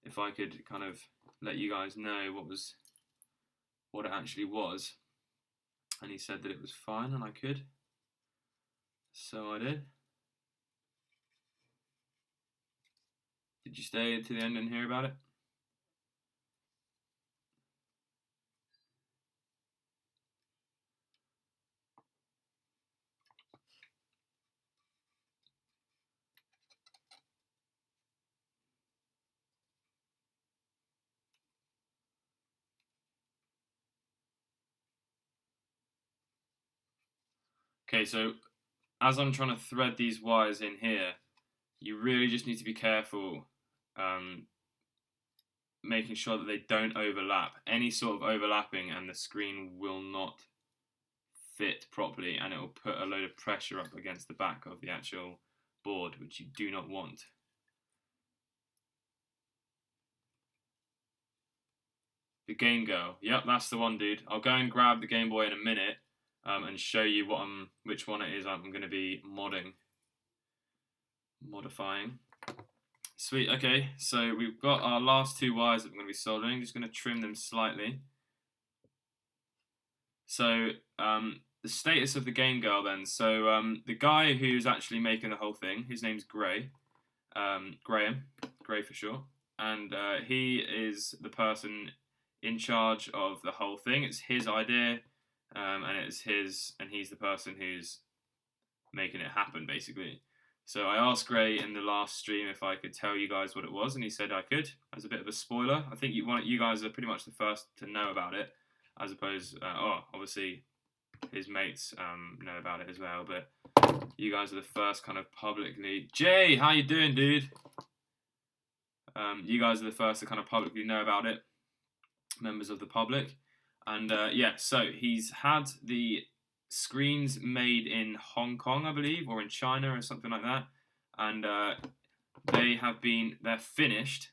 S1: if I could kind of let you guys know what it actually was. And he said that it was fine and I could. So I did. Did you stay to the end and hear about it? Okay, so as I'm trying to thread these wires in here, you really just need to be careful making sure that they don't overlap. Any sort of overlapping and the screen will not fit properly and it will put a load of pressure up against the back of the actual board, which you do not want. The Game Girl. Yep, that's the one, dude. I'll go and grab the Game Boy in a minute and show you which one it is I'm going to be modifying. Sweet, okay, so we've got our last two wires that we're going to be soldering. Just going to trim them slightly. So, the status of the Game Girl then. So, the guy who's actually making the whole thing, his name's Graham, Gray for short, and he is the person in charge of the whole thing. It's his idea, and he's the person who's making it happen, basically. So I asked Gray in the last stream if I could tell you guys what it was, and he said I could, as a bit of a spoiler. I think you guys are pretty much the first to know about it, as opposed, obviously his mates know about it as well, but you guys are the first kind of publicly. Jay, how you doing, dude? You guys are the first to kind of publicly know about it, members of the public. And yeah, so he's had the screens made in Hong Kong, I believe, or in China or something like that, and they're finished.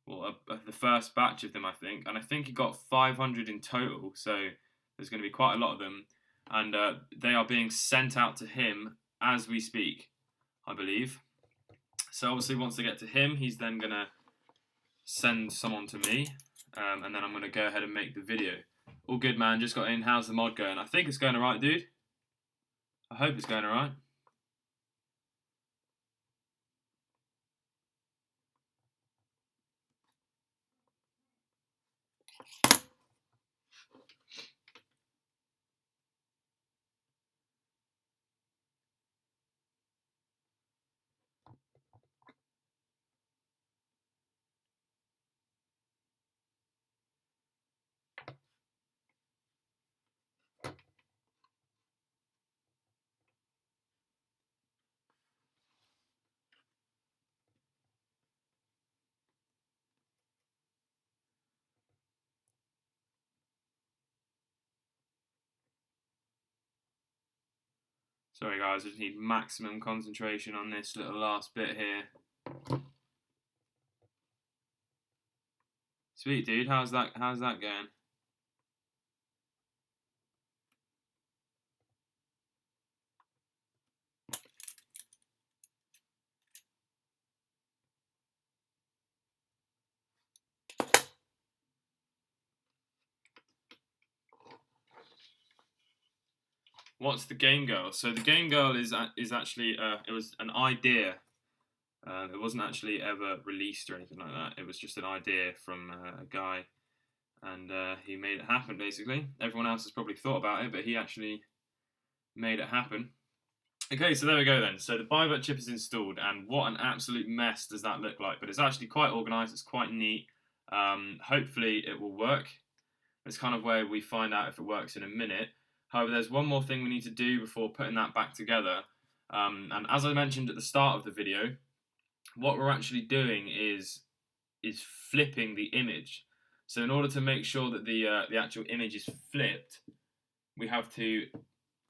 S1: Well, the first batch of them, I think, and I think he got 500 in total. So there's going to be quite a lot of them, and they are being sent out to him as we speak, I believe. So obviously, once they get to him, he's then going to send someone to me, and then I'm going to go ahead and make the video. All good, man. Just got in. How's the mod going? I think it's going alright, dude. I hope it's going alright. Sorry guys, I just need maximum concentration on this little last bit here. Sweet, dude. How's that going? What's the Game Girl? So the Game Girl is actually it was an idea. It wasn't actually ever released or anything like that. It was just an idea from a guy, and he made it happen. Basically, everyone else has probably thought about it, but he actually made it happen. Okay, so there we go then. So the Bivert chip is installed, and what an absolute mess does that look like? But it's actually quite organised. It's quite neat. Hopefully it will work. It's kind of where we find out if it works in a minute. However, there's one more thing we need to do before putting that back together. And as I mentioned at the start of the video, what we're actually doing is flipping the image. So in order to make sure that the actual image is flipped, we have to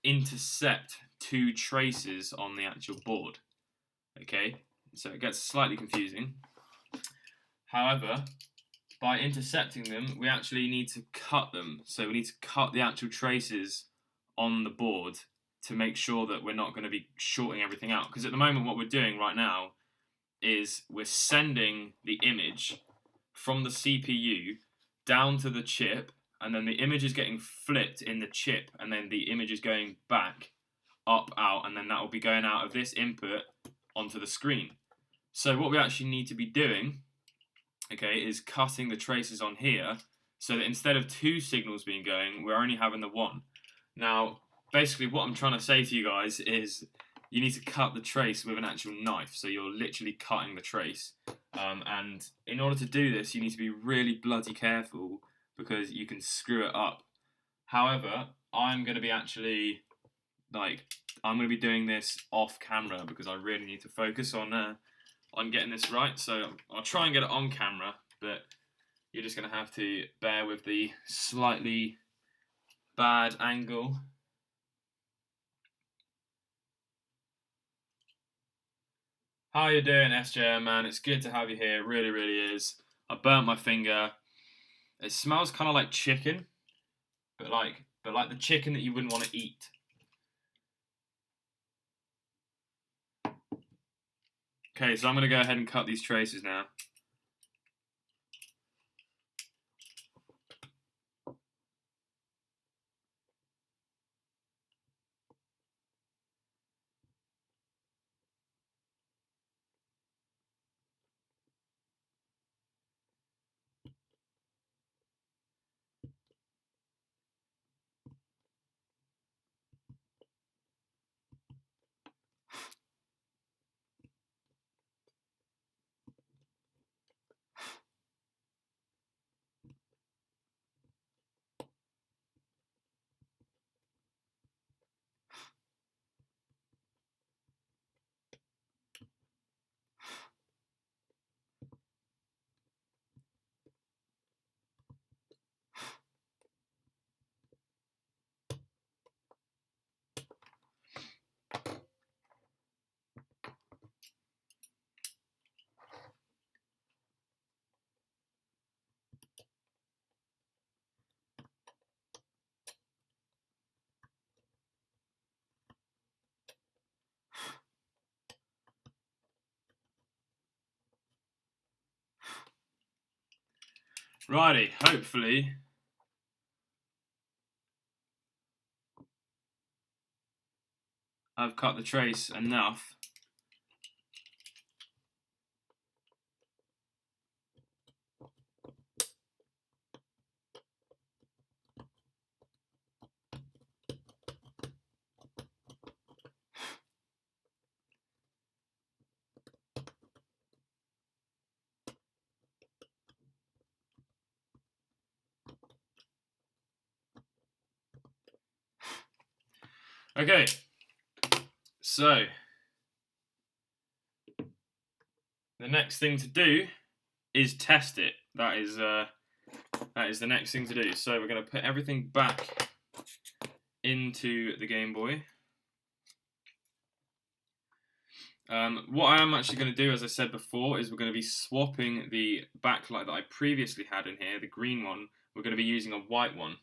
S1: intercept two traces on the actual board. Okay, so it gets slightly confusing. However, by intercepting them, we actually need to cut them. So we need to cut the actual traces on the board to make sure that we're not going to be shorting everything out. Because at the moment, what we're doing right now is we're sending the image from the CPU down to the chip, and then the image is getting flipped in the chip, and then the image is going back, up, out, and then that will be going out of this input onto the screen. So what we actually need to be doing, okay, is cutting the traces on here, so that instead of 2 signals being going, we're only having the 1. Now, basically what I'm trying to say to you guys is you need to cut the trace with an actual knife, so you're literally cutting the trace. And in order to do this, you need to be really bloody careful, because you can screw it up. However, I'm going to be actually, I'm going to be doing this off camera, because I really need to focus on getting this right. So I'll try and get it on camera, but you're just going to have to bear with the slightly bad angle. How you doing, SJM, man? It's good to have you here. It really, really is. I burnt my finger. It smells kind of like chicken, but like the chicken that you wouldn't want to eat. Okay, so I'm going to go ahead and cut these traces now. Righty, hopefully I've cut the trace enough. Okay, so the next thing to do is test it. That is the next thing to do. So we're going to put everything back into the Game Boy. What I am actually going to do, as I said before, is we're going to be swapping the backlight that I previously had in here, the green one. We're going to be using a white one.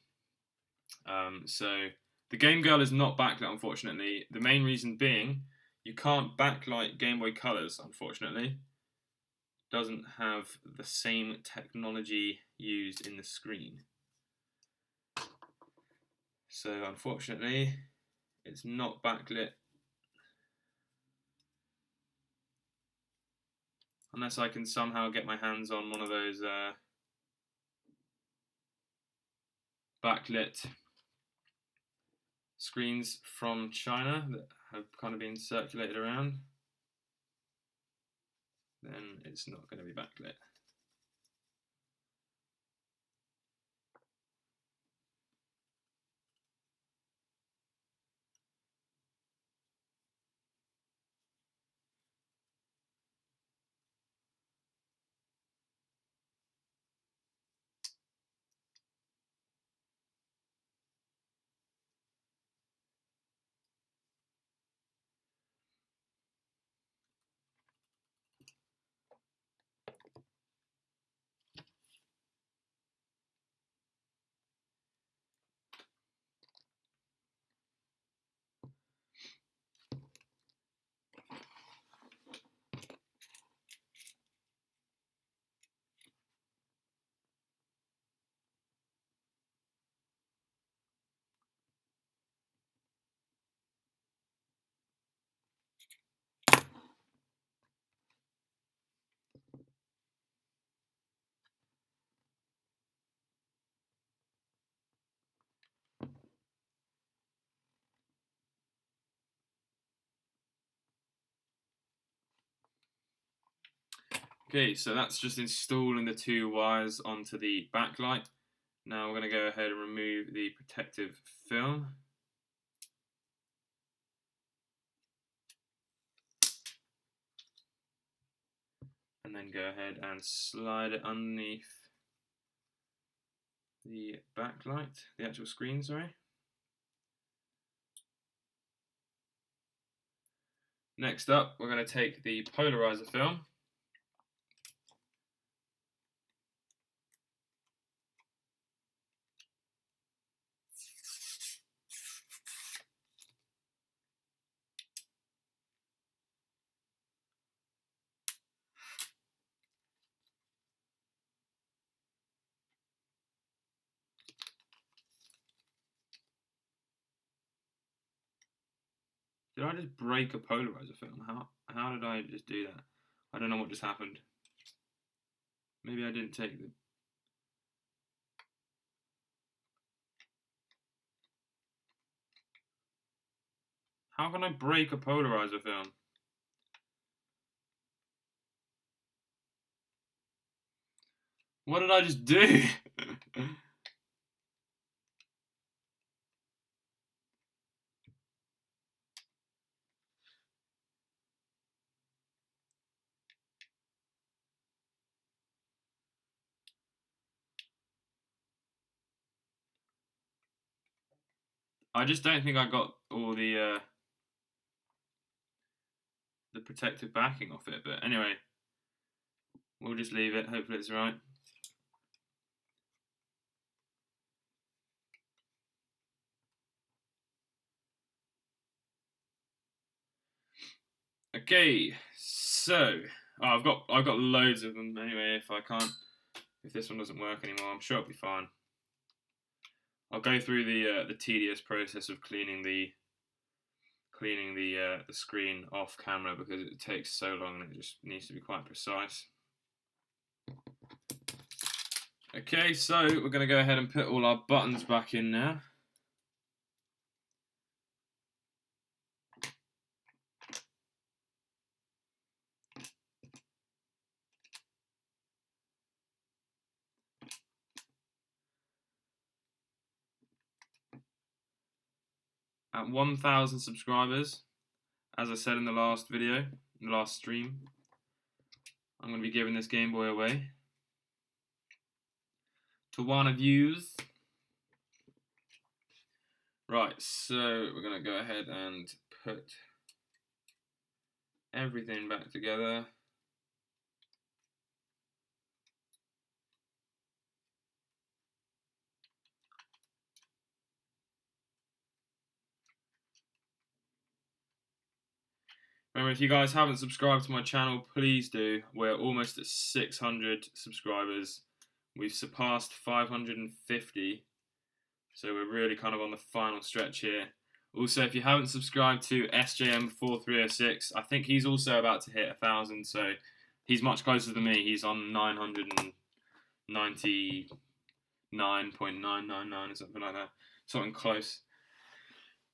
S1: So the Game Girl is not backlit, unfortunately. The main reason being, you can't backlight Game Boy Colors, unfortunately. Doesn't have the same technology used in the screen. So unfortunately, it's not backlit. Unless I can somehow get my hands on one of those backlit screens from China that have kind of been circulated around, then it's not going to be backlit. Okay, so that's just installing the 2 wires onto the backlight. Now we're going to go ahead and remove the protective film. And then go ahead and slide it underneath the backlight, the actual screen, sorry. Next up, we're going to take the polarizer film. Did I just break a polarizer film? How did I just do that? I don't know what just happened. Maybe I didn't take the... How can I break a polarizer film? What did I just do? I just don't think I got all the protective backing off it, but anyway, we'll just leave it. Hopefully it's right. Okay, so I've got loads of them anyway. If this one doesn't work anymore, I'm sure it'll be fine. I'll go through the tedious process of cleaning the screen off camera because it takes so long and it just needs to be quite precise. Okay, so we're going to go ahead and put all our buttons back in now. At 1,000 subscribers, as I said in the last video, in the last stream, I'm going to be giving this Game Boy away to one of yous. Right, so we're going to go ahead and put everything back together. Remember, if you guys haven't subscribed to my channel, please do. We're almost at 600 subscribers. We've surpassed 550, so we're really kind of on the final stretch here. Also, if you haven't subscribed to SJM4306, I think he's also about to hit 1,000, so he's much closer than me. He's on 999.999 or something like that. Something close.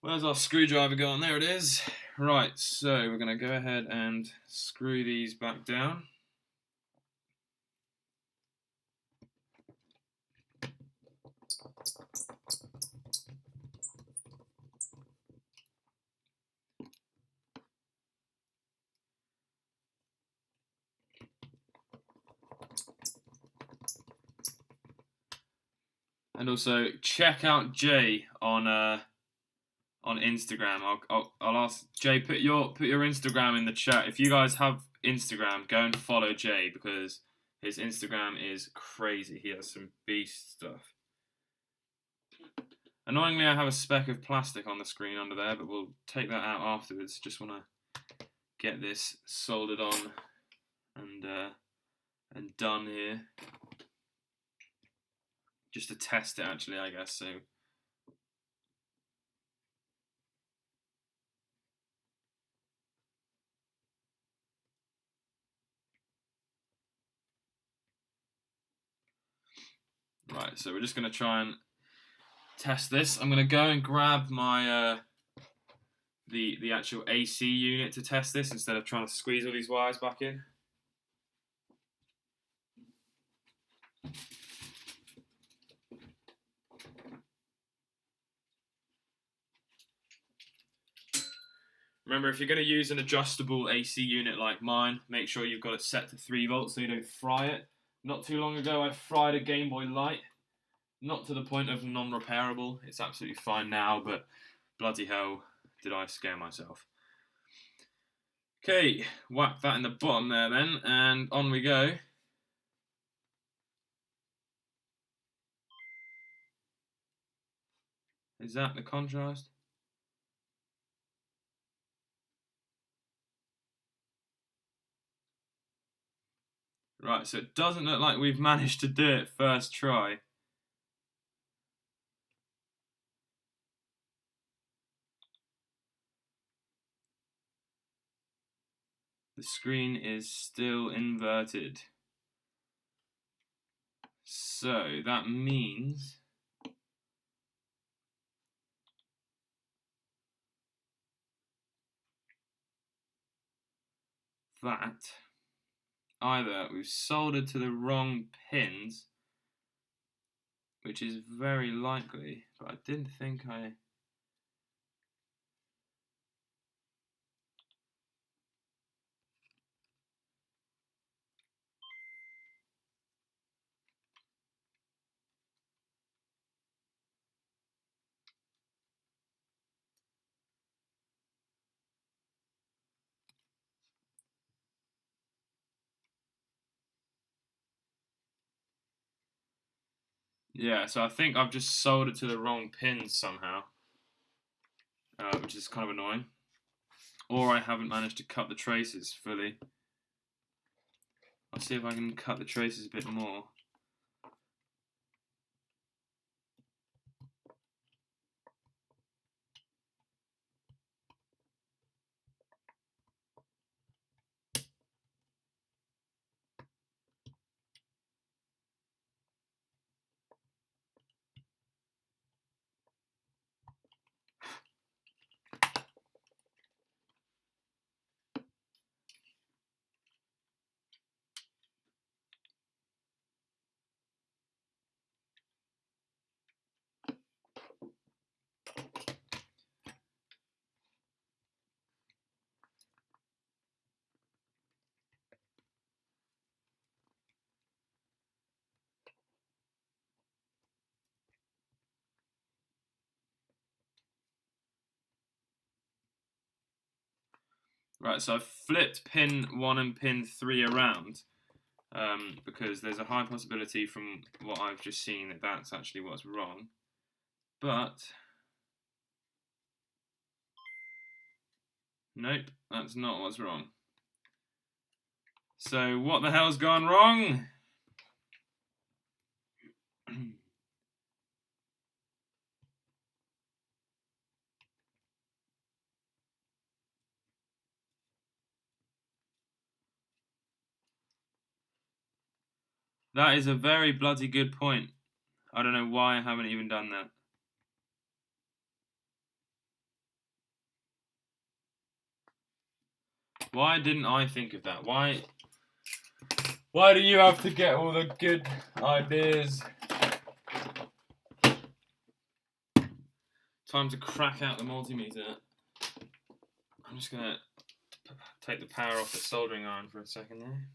S1: Where's our screwdriver gone? There it is. Right, so we're going to go ahead and screw these back down. And also check out Jay on Instagram. I'll ask Jay, put your Instagram in the chat. If you guys have Instagram, go and follow Jay because his Instagram is crazy. He has some beast stuff. Annoyingly, I have a speck of plastic on the screen under there, but we'll take that out afterwards. Just want to get this soldered on and done here. Just to test it, actually, I guess. So. Right, so we're just going to try and test this. I'm going to go and grab my the actual AC unit to test this instead of trying to squeeze all these wires back in. Remember, if you're going to use an adjustable AC unit like mine, make sure you've got it set to 3 volts so you don't fry it. Not too long ago, I fried a Gameboy Light. Not to the point of non-repairable. It's absolutely fine now, but bloody hell, did I scare myself. Okay, whack that in the bottom there then, and on we go. Is that the contrast? Right, so it doesn't look like we've managed to do it first try. The screen is still inverted. So that means that either we've soldered to the wrong pins, which is very likely, but I didn't think I... Yeah, so I think I've just soldered to the wrong pins somehow, which is kind of annoying. Or I haven't managed to cut the traces fully. I'll see if I can cut the traces a bit more. Right, so I've flipped pin 1 and pin 3 around because there's a high possibility from what I've just seen that that's actually what's wrong. But nope, that's not what's wrong. So what the hell's gone wrong? That is a very bloody good point. I don't know why I haven't even done that. Why didn't I think of that? Why do you have to get all the good ideas? Time to crack out the multimeter. I'm just going to take the power off the soldering iron for a second there.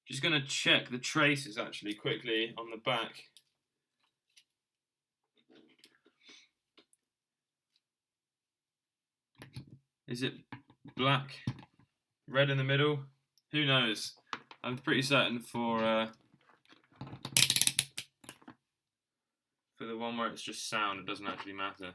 S1: Just going to check the traces actually quickly on the back. Is it black, red in the middle? Who knows? I'm pretty certain for the one where it's just sound, it doesn't actually matter.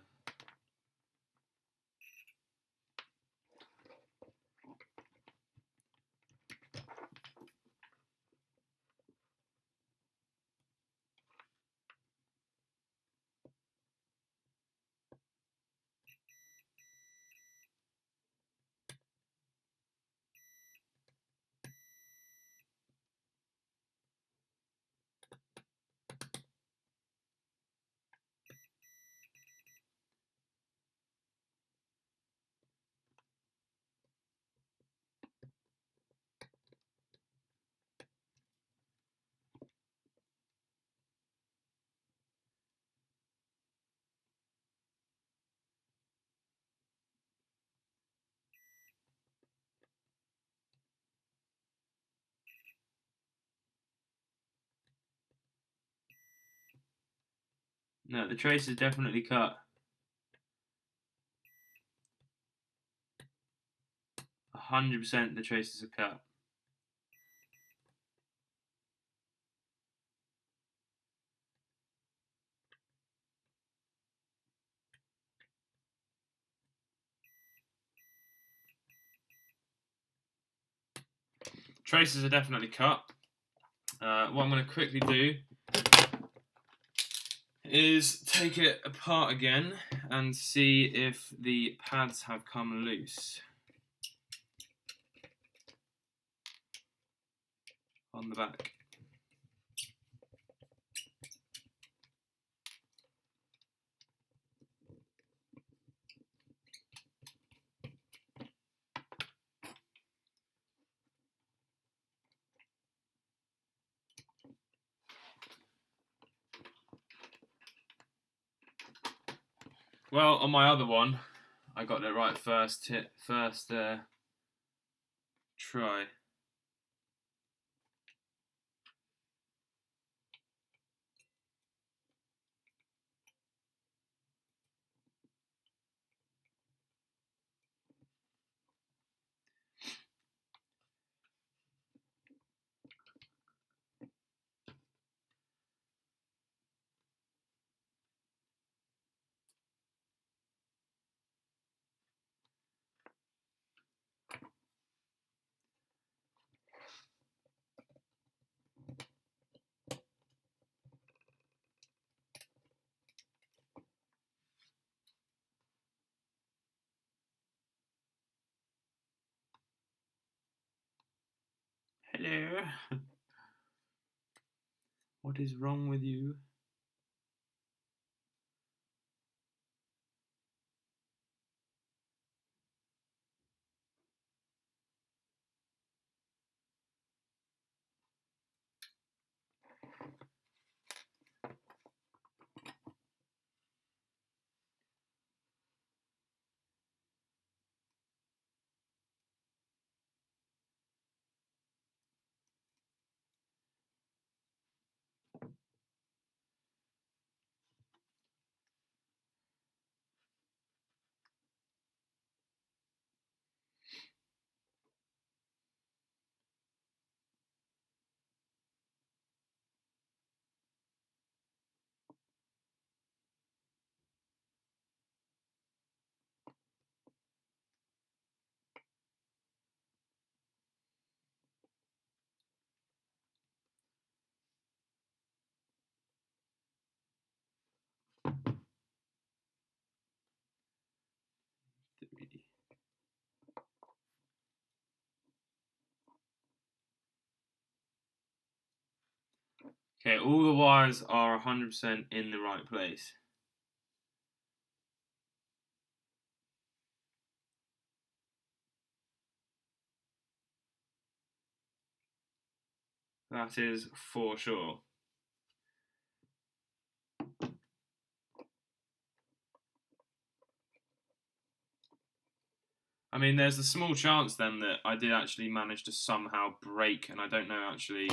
S1: No, the trace is definitely cut. 100% the traces are cut. Traces are definitely cut. What I'm going to quickly do is take it apart again and see if the pads have come loose on the back. Well, on my other one, I got it right first try. Hello. What is wrong with you? Okay, all the wires are 100% in the right place. That is for sure. I mean, there's a small chance then that I did actually manage to somehow break, and I don't know actually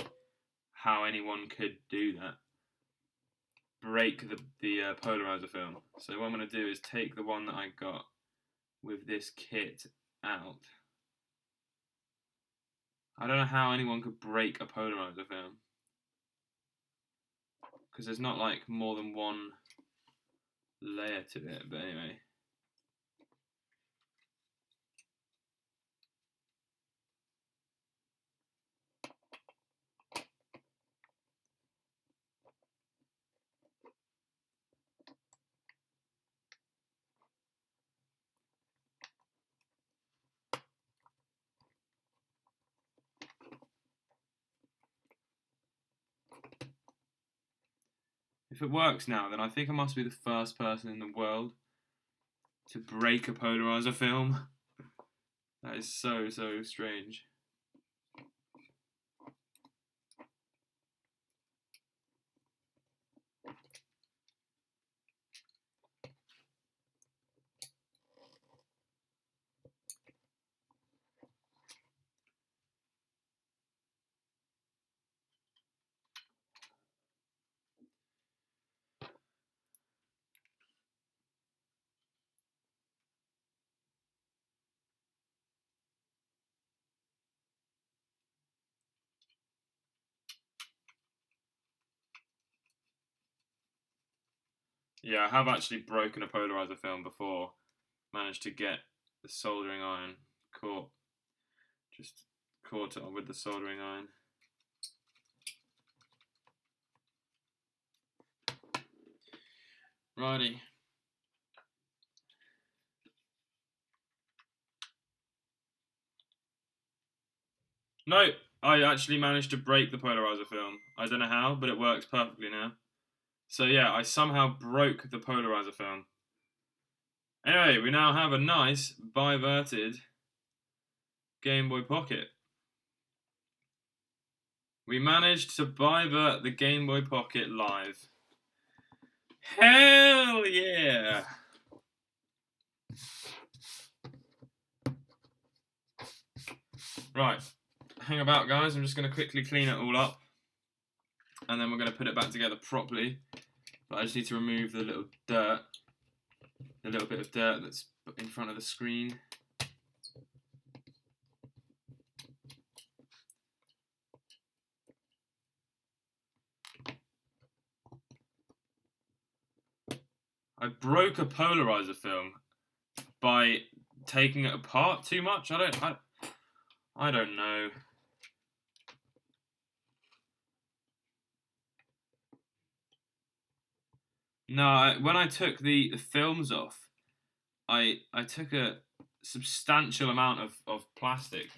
S1: how anyone could do that. Break the polarizer film. So what I'm going to do is take the one that I got with this kit out. I don't know how anyone could break a polarizer film, because there's not like more than one layer to it, but anyway. If it works now, then I think I must be the first person in the world to break a polarizer film. That is so strange. Yeah, I have actually broken a polarizer film before. Managed to get the soldering iron caught. Just caught it with the soldering iron. Righty. No, I actually managed to break the polarizer film. I don't know how, but it works perfectly now. So yeah, I somehow broke the polarizer film. Anyway, we now have a nice biverted Game Boy Pocket. We managed to bivert the Game Boy Pocket live. Hell yeah! Right, hang about guys, I'm just going to quickly clean it all up. And then we're going to put it back together properly. But I just need to remove the little dirt. The little bit of dirt that's in front of the screen. I broke a polarizer film by taking it apart too much. I don't know. No, when I took the films off, I took a substantial amount of plastic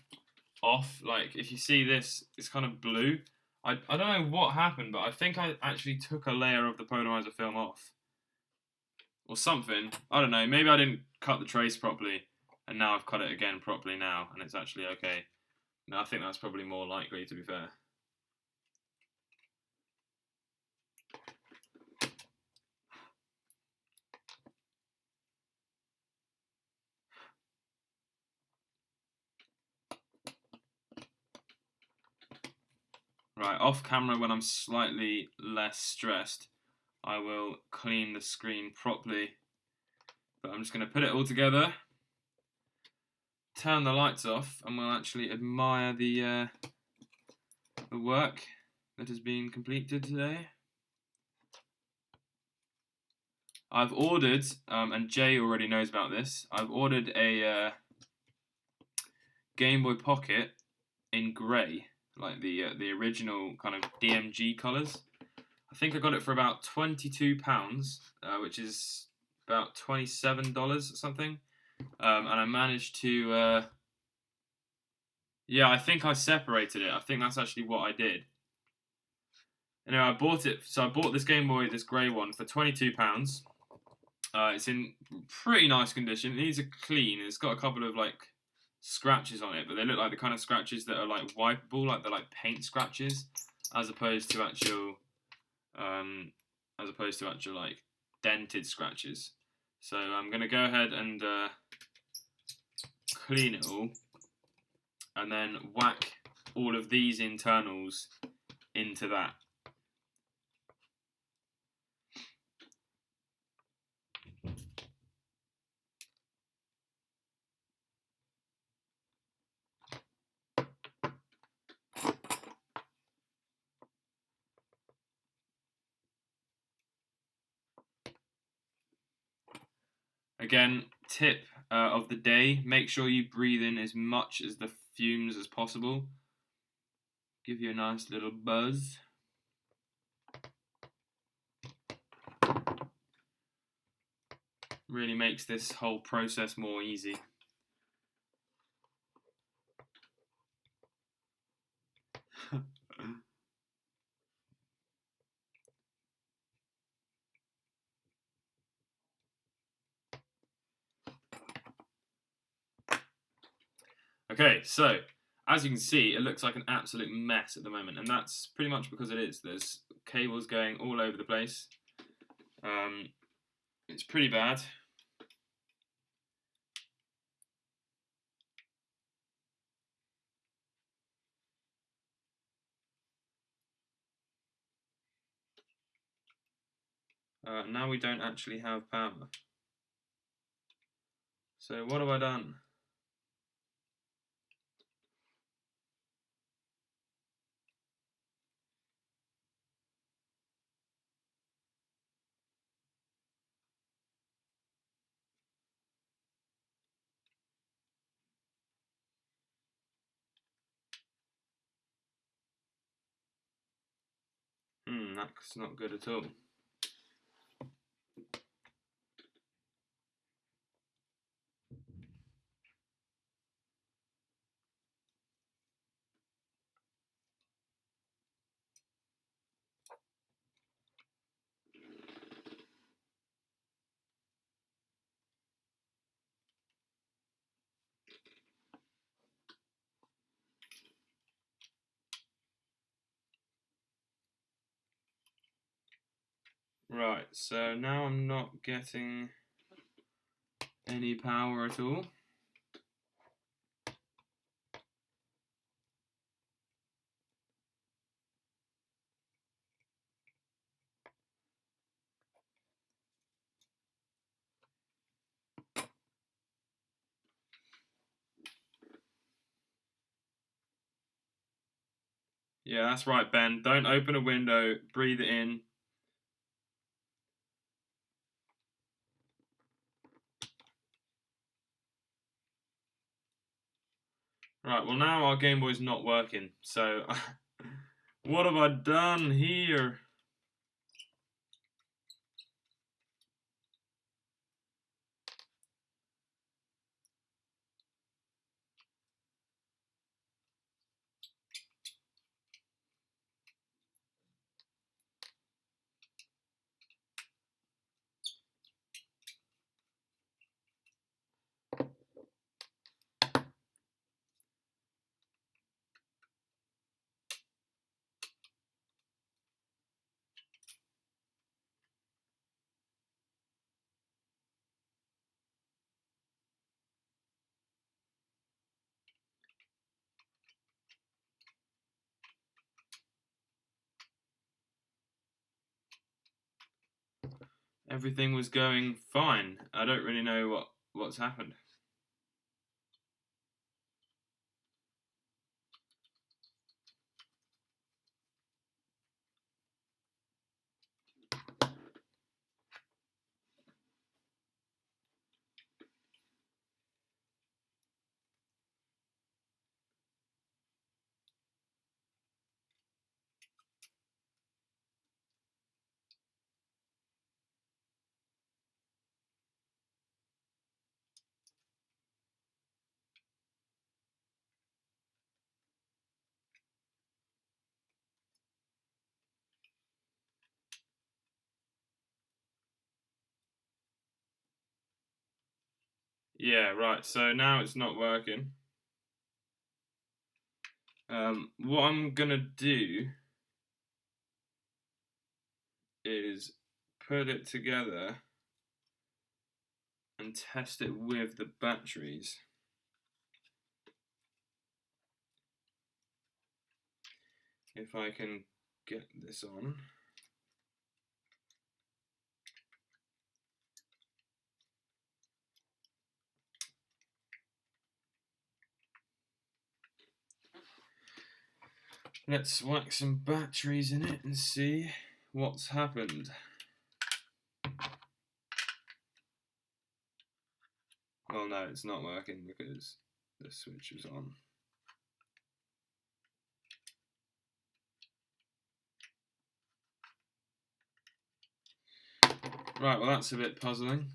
S1: off. Like, if you see this, it's kind of blue. I don't know what happened, but I think I actually took a layer of the polarizer film off. Or something. I don't know. Maybe I didn't cut the trace properly, and now I've cut it again properly now, and it's actually okay. No, I think that's probably more likely, to be fair. Right, off camera when I'm slightly less stressed, I will clean the screen properly. But I'm just going to put it all together, turn the lights off, and we'll actually admire the work that has been completed today. I've ordered, and Jay already knows about this, I've ordered a Game Boy Pocket in grey, like the original kind of DMG colours. I think I got it for about £22, which is about $27 or something. And I managed to, yeah, I think I separated it. I think that's actually what I did. Anyway, I bought it. So I bought this Game Boy, this grey one, for £22. It's in pretty nice condition. It needs a clean. It's got a couple of like scratches on it, but they look like the kind of scratches that are like wipeable, like they're like paint scratches, as opposed to actual like dented scratches. So I'm gonna go ahead and clean it all, and then whack all of these internals into that. Again, tip of the day, make sure you breathe in as much as the fumes as possible. Give you a nice little buzz. Really makes this whole process more easy. Okay, so as you can see, it looks like an absolute mess at the moment, and that's pretty much because it is. There's cables going all over the place. It's pretty bad. Now we don't actually have power. So what have I done? that's not good at all. Right, so now I'm not getting any power at all. Yeah, that's right, Ben. Don't open a window, breathe it in. Right, well now our Game Boy's not working, so what have I done here? Everything was going fine. I don't really know what's happened. Yeah, right, so now it's not working. What I'm gonna do is put it together and test it with the batteries. If I can get this on. Let's whack some batteries in it and see what's happened. Well, no, it's not working because the switch is on. Right, well that's a bit puzzling.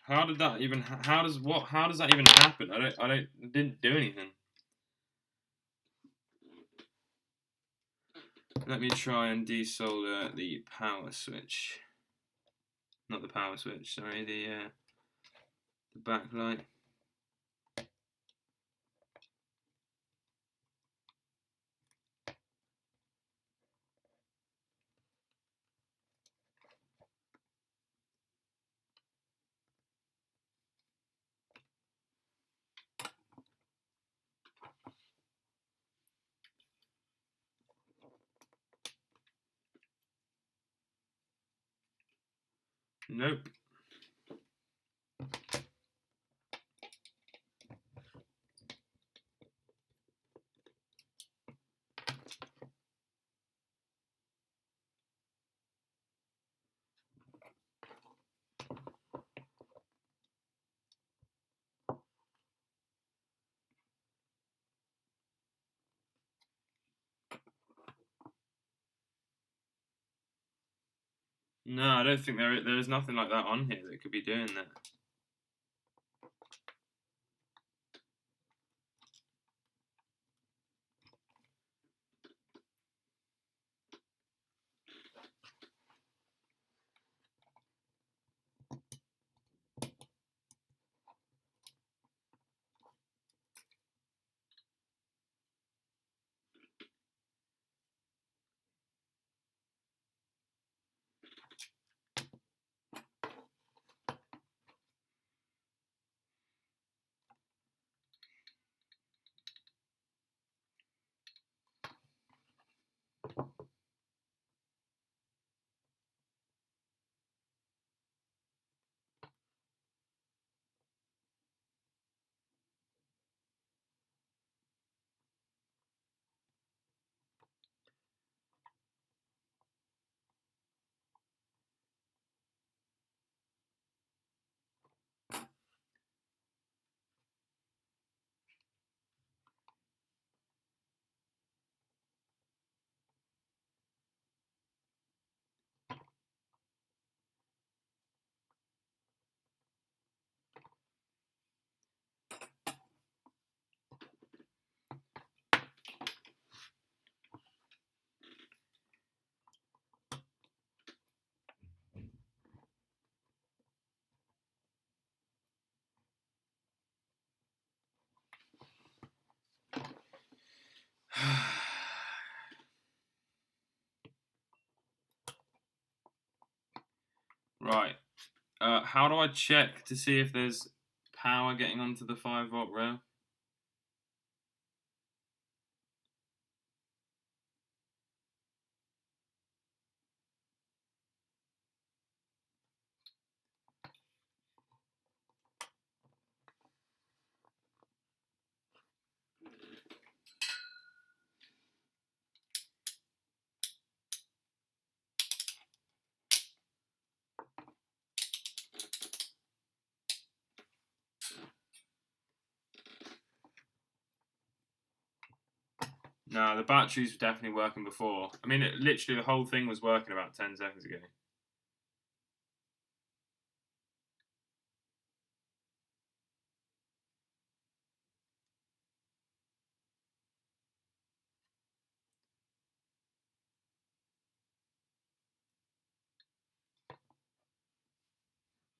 S1: How did that even? How does that even happen? It didn't do anything. Let me try and desolder the power switch. Not the power switch. Sorry, the backlight. Nope. No, I don't think there is nothing like that on here that could be doing that. Right. How do I check to see if there's power getting onto the 5-volt rail? No, the batteries were definitely working before. I mean, literally the whole thing was working about 10 seconds ago.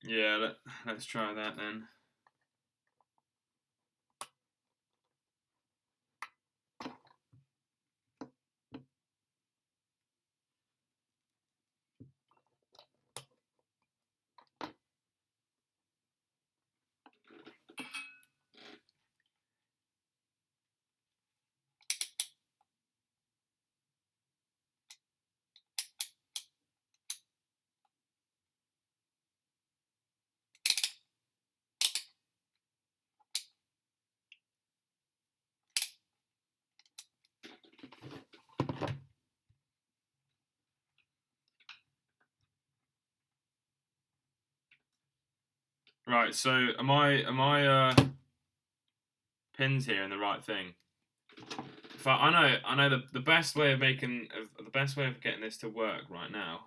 S1: Yeah, let's try that then. Right, so am I pins here in the right thing? If I know the best way of the best way of getting this to work right now.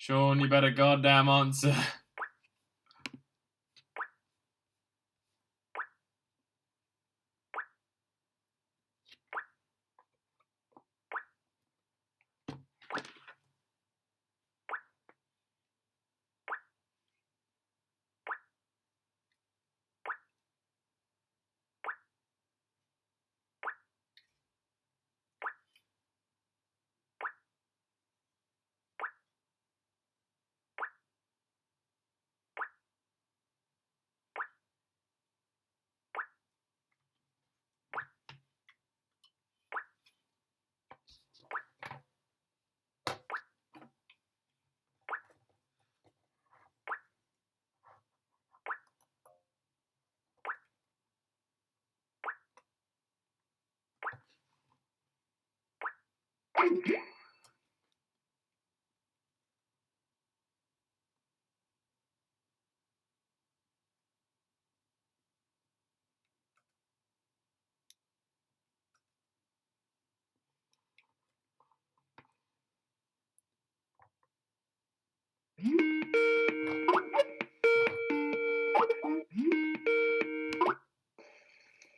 S1: Sean, you better goddamn answer.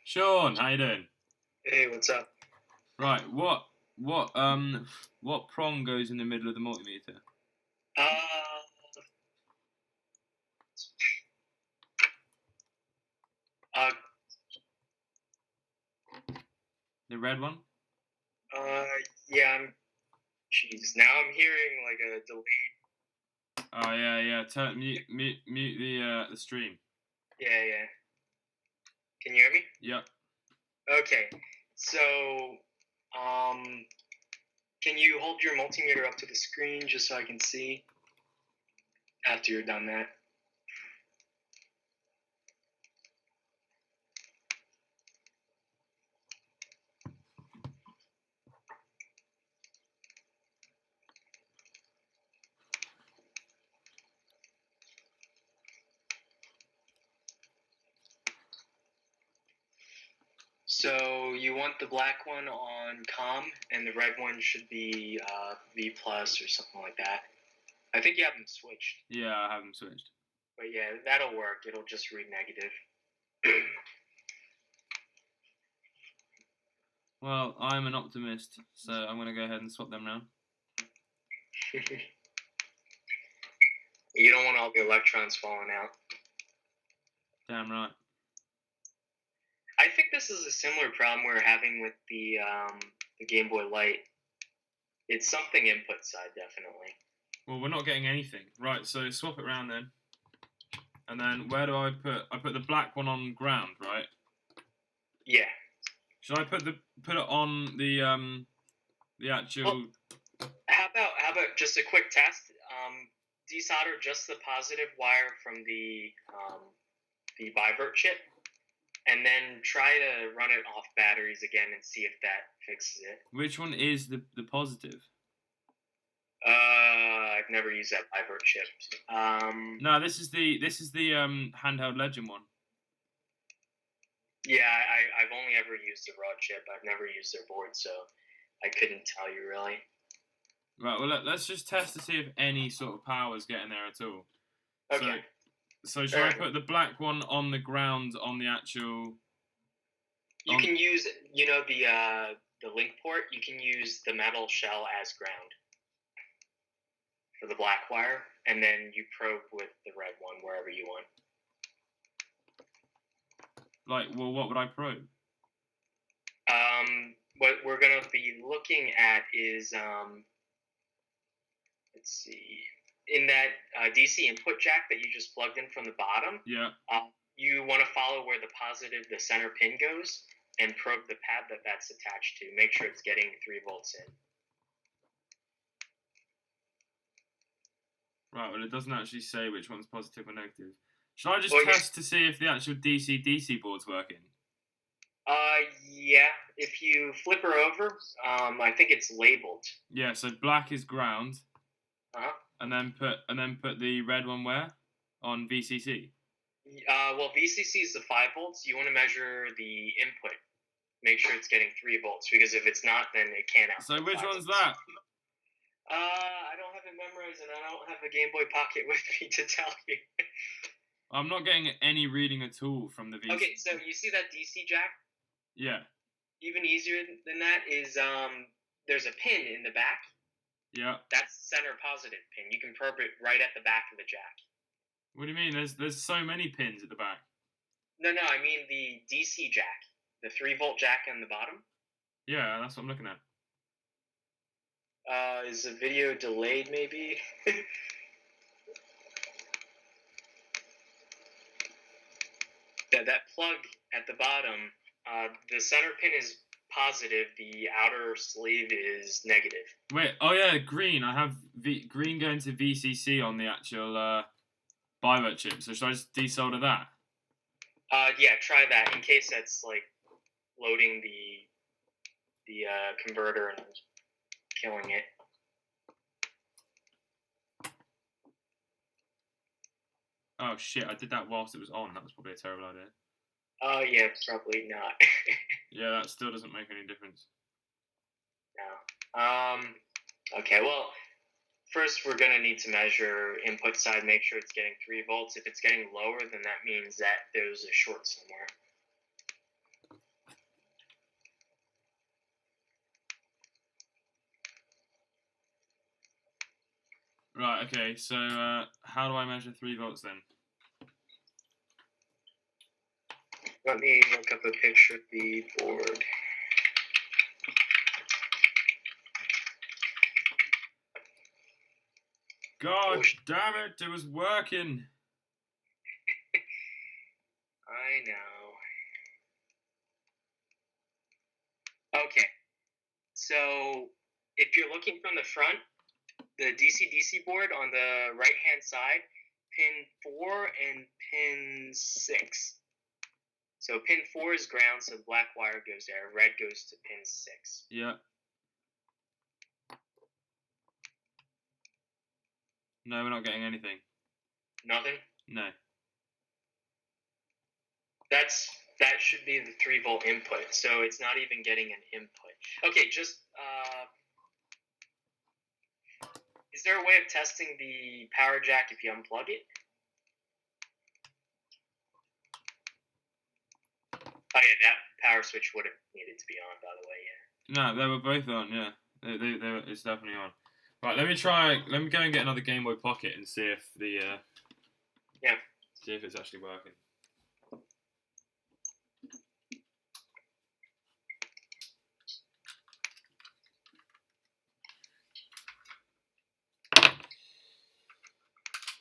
S1: Sean, how you doing?
S2: Hey, what's up?
S1: Right, what prong goes in the middle of the multimeter?
S2: Uh,
S1: The red one?
S2: yeah, jeez, now I'm hearing like a delayed.
S1: Oh yeah. Mute the stream.
S2: Yeah. Can you hear me?
S1: Yep.
S2: Okay, so, can you hold your multimeter up to the screen just so I can see after you're done that? So you want the black one on COM, and the red one should be V plus or something like that. I think you have them switched.
S1: Yeah, I have them switched.
S2: But yeah, that'll work. It'll just read negative.
S1: Well, I'm an optimist, so I'm going to go ahead and swap them now.
S2: You don't want all the electrons falling out.
S1: Damn right.
S2: I think this is a similar problem we're having with the Game Boy Light. It's something input side, definitely.
S1: Well, we're not getting anything. Right, so swap it around then. And then where do I put the black one on ground, right?
S2: Yeah.
S1: Should I put it on the actual?
S2: Well, how about just a quick test? Desolder just the positive wire from the Bivert chip, and then try to run it off batteries again and see if that fixes it.
S1: Which one is the positive?
S2: I've never used that Bivert chip.
S1: No, this is the handheld legend one.
S2: Yeah, I've only ever used the raw chip. I've never used their board, so I couldn't tell you really.
S1: Right, well, let's just test to see if any sort of power is getting there at all.
S2: Okay.
S1: So should I put the black one on the ground on the actual?
S2: You can use, the link port. You can use the metal shell as ground for the black wire, and then you probe with the red one wherever you want.
S1: What would I probe?
S2: What we're gonna be looking at is, let's see, in that DC input jack that you just plugged in from the bottom.
S1: Yeah.
S2: You want to follow where the center pin goes, and probe the pad that's attached to. Make sure it's getting 3 volts in.
S1: Right, well, it doesn't actually say which one's positive or negative. Should I just test to see if the actual DC board's working?
S2: Yeah. If you flip her over, I think it's labeled.
S1: Yeah, so black is ground.
S2: Uh-huh.
S1: And then put the red one where? On VCC?
S2: Well, VCC is the 5 volts. You want to measure the input. Make sure it's getting 3 volts, because if it's not, then it can't output.
S1: So which
S2: 5
S1: one's
S2: volts.
S1: that?
S2: I don't have it memorized, and I don't have a Game Boy Pocket with me to tell you.
S1: I'm not getting any reading at all from the VC.
S2: Okay, so you see that DC jack?
S1: Yeah.
S2: Even easier than that is there's a pin in the back.
S1: Yeah.
S2: That's center positive pin. You can probe it right at the back of the jack.
S1: What do you mean? There's so many pins at the back.
S2: No, I mean the DC jack, the 3-volt jack on the bottom.
S1: Yeah, that's what I'm looking at.
S2: Is the video delayed, maybe? Yeah, that plug at the bottom, the center pin is positive, the outer sleeve is negative.
S1: Wait, oh yeah, green. I have green going to VCC on the actual Bivert chip, so should I just desolder that?
S2: Yeah, try that in case that's like loading the converter and killing it.
S1: Oh shit, I did that whilst it was on. That was probably a terrible idea.
S2: Yeah, probably not.
S1: Yeah, that still doesn't make any difference.
S2: No. Okay, well, first we're going to need to measure input side, make sure it's getting 3 volts. If it's getting lower, then that means that there's a short somewhere.
S1: Right, okay, so how do I measure 3 volts then?
S2: Let me look up a picture of the board.
S1: God damn it, it was working!
S2: I know. Okay, so if you're looking from the front, the DC-DC board on the right-hand side, pin 4 and pin 6. So pin 4 is ground, so black wire goes there. Red goes to pin 6.
S1: Yeah. No, we're not getting anything.
S2: Nothing?
S1: No.
S2: That should be the 3-volt input, so it's not even getting an input. Okay, just is there a way of testing the power jack if you unplug it? Oh yeah, that power switch would have needed to be on, by the way. Yeah.
S1: No, they were both on. Yeah, it's definitely on. Right, let me go and get another Game Boy Pocket and see if see if it's actually working.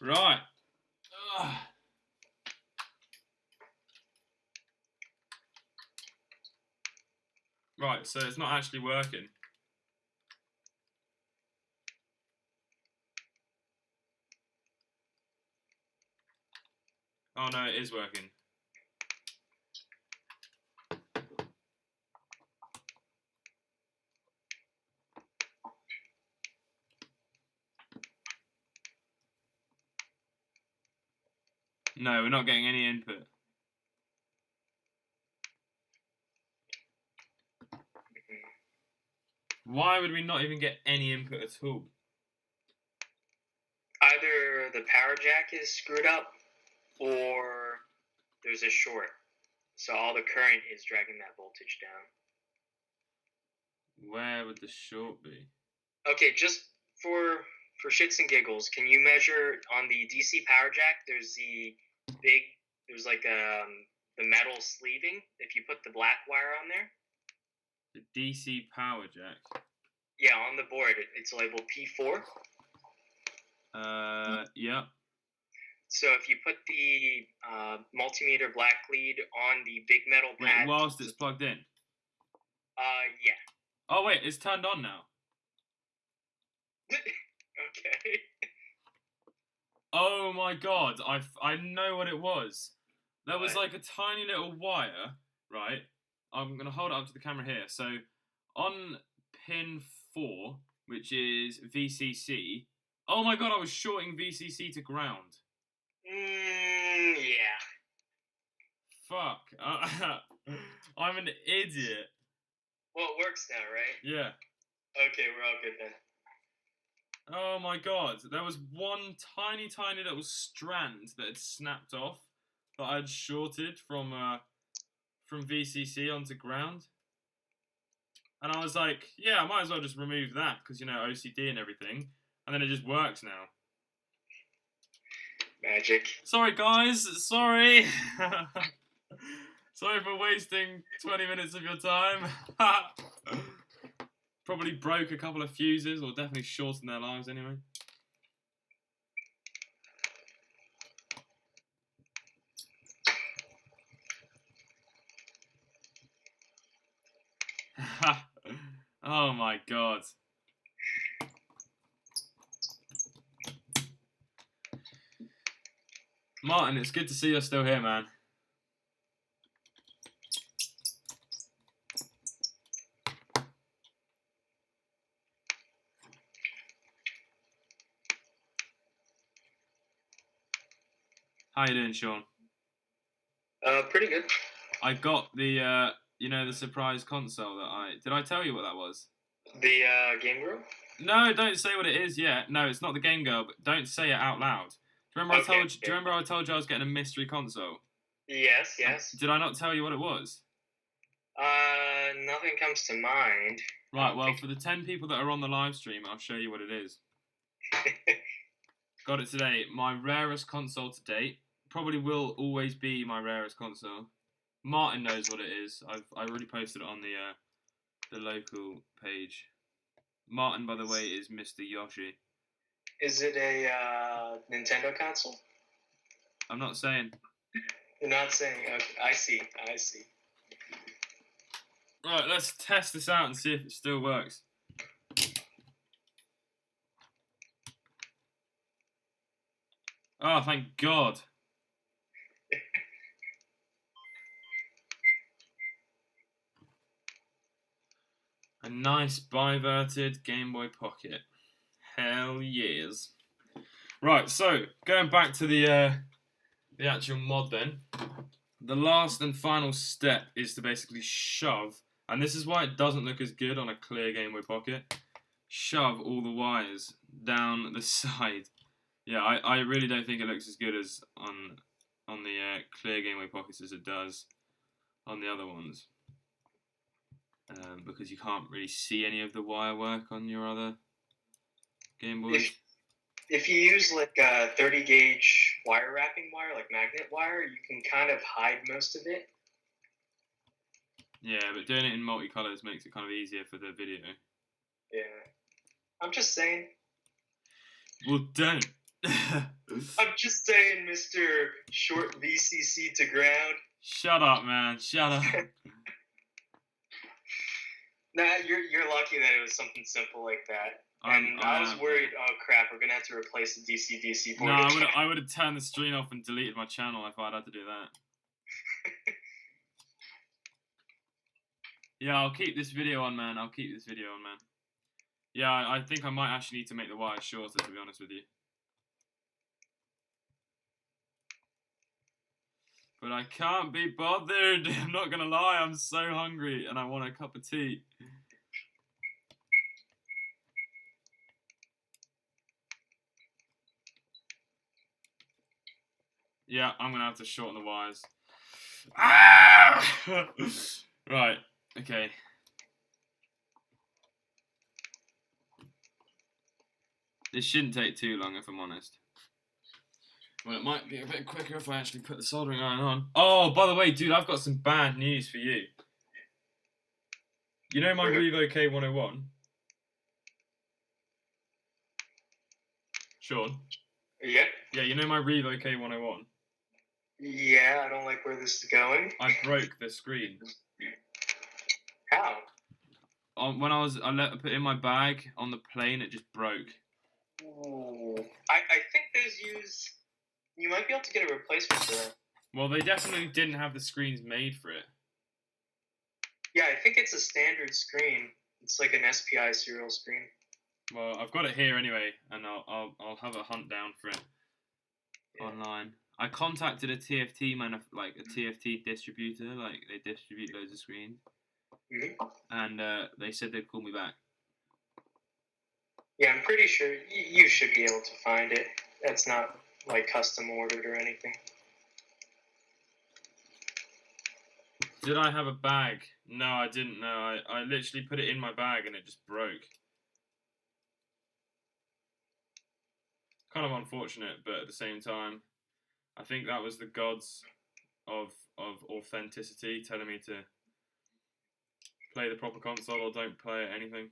S1: Right. Ugh. Right, so it's not actually working. Oh no, it is working. No, we're not getting any input. Why would we not even get any input at all?
S2: Either the power jack is screwed up, or there's a short. So all the current is dragging that voltage down.
S1: Where would the short be?
S2: Okay, just for shits and giggles, can you measure on the DC power jack? There's like the metal sleeving. If you put the black wire on there.
S1: The DC power jack.
S2: Yeah, on the board it's labeled P4.
S1: Yeah.
S2: So if you put the multimeter black lead on the big metal pad.
S1: Wait, whilst it's plugged in.
S2: Yeah.
S1: Oh wait, it's turned on now.
S2: Okay.
S1: Oh my god, I know what it was. There was like a tiny little wire, right? I'm going to hold it up to the camera here. So on pin 4, which is VCC, oh my god, I was shorting VCC to ground.
S2: Yeah.
S1: Fuck. I'm an idiot.
S2: Well, it works now, right?
S1: Yeah.
S2: Okay, we're all good then.
S1: Oh my god, there was one tiny little strand that had snapped off that I'd shorted from VCC onto ground. And I was like, yeah, I might as well just remove that because, you know, OCD and everything. And then it just works now.
S2: Magic.
S1: Sorry, guys. Sorry. Sorry for wasting 20 minutes of your time. Probably broke a couple of fuses, or definitely shortened their lives anyway. Oh my god. Martin, it's good to see you're still here, man. How you doing, Sean?
S2: Pretty good.
S1: I got the, you know, the surprise console that did I tell you what that was?
S2: The Game Girl?
S1: No, don't say what it is yet. No, it's not the Game Girl, but don't say it out loud. Do you remember
S2: Okay,
S1: do you remember I told you I was getting a mystery console?
S2: Yes.
S1: Did I not tell you what it was?
S2: Nothing comes to mind.
S1: Right, well, for the 10 people that are on the live stream, I'll show you what it is. Got it today. My rarest console to date. Probably will always be my rarest console. Martin knows what it is. I already posted it on the local page. Martin, by the way, is Mr. Yoshi.
S2: Is it a Nintendo console?
S1: I'm not saying.
S2: You're not saying. Okay, I see.
S1: Right, let's test this out and see if it still works. Oh, thank God. A nice biverted Game Boy Pocket. Hell yes. Right, so going back to the actual mod then. The last and final step is to basically shove, and this is why it doesn't look as good on a clear Game Boy Pocket. Shove all the wires down the side. Yeah, I really don't think it looks as good as on the clear Game Boy Pockets as it does on the other ones. Because you can't really see any of the wire work on your other Game Boys.
S2: If you use like a 30 gauge wire wrapping wire, like magnet wire, you can kind of hide most of it.
S1: Yeah, but doing it in multicolors makes it kind of easier for the video.
S2: Yeah. I'm just saying.
S1: Well, don't.
S2: I'm just saying, Mr. Short VCC to ground.
S1: Shut up, man. Shut up.
S2: Nah, you're lucky that it was something simple like that. And I was worried, oh crap, we're going to have to replace the DC board.
S1: No, I would have turned the screen off and deleted my channel if I'd had to do that. Yeah, I'll keep this video on, man. Yeah, I think I might actually need to make the wires shorter, to be honest with you. But I can't be bothered. I'm not going to lie, I'm so hungry and I want a cup of tea. Yeah, I'm going to have to shorten the wires. Ah! Right, okay. This shouldn't take too long, if I'm honest. Well, it might be a bit quicker if I actually put the soldering iron on. Oh, by the way, dude, I've got some bad news for you. You know my Revo K101? Sean?
S2: Yeah?
S1: Yeah, you know my Revo K101?
S2: Yeah, I don't like where this is going.
S1: I broke the screen.
S2: How?
S1: When I put it in my bag on the plane, it just broke.
S2: Ooh. I think you might be able to get a replacement for that.
S1: Well, they definitely didn't have the screens made for it.
S2: Yeah, I think it's a standard screen. It's like an SPI serial screen.
S1: Well, I've got it here anyway, and I'll have a hunt down for it online. I contacted a TFT a TFT distributor, like they distribute loads of screens, and they said they'd call me back.
S2: Yeah, I'm pretty sure you should be able to find it. That's not like custom ordered or anything.
S1: Did I have a bag? No, I didn't. No, I literally put it in my bag and it just broke. Kind of unfortunate, but at the same time, I think that was the gods of authenticity telling me to play the proper console or don't play anything.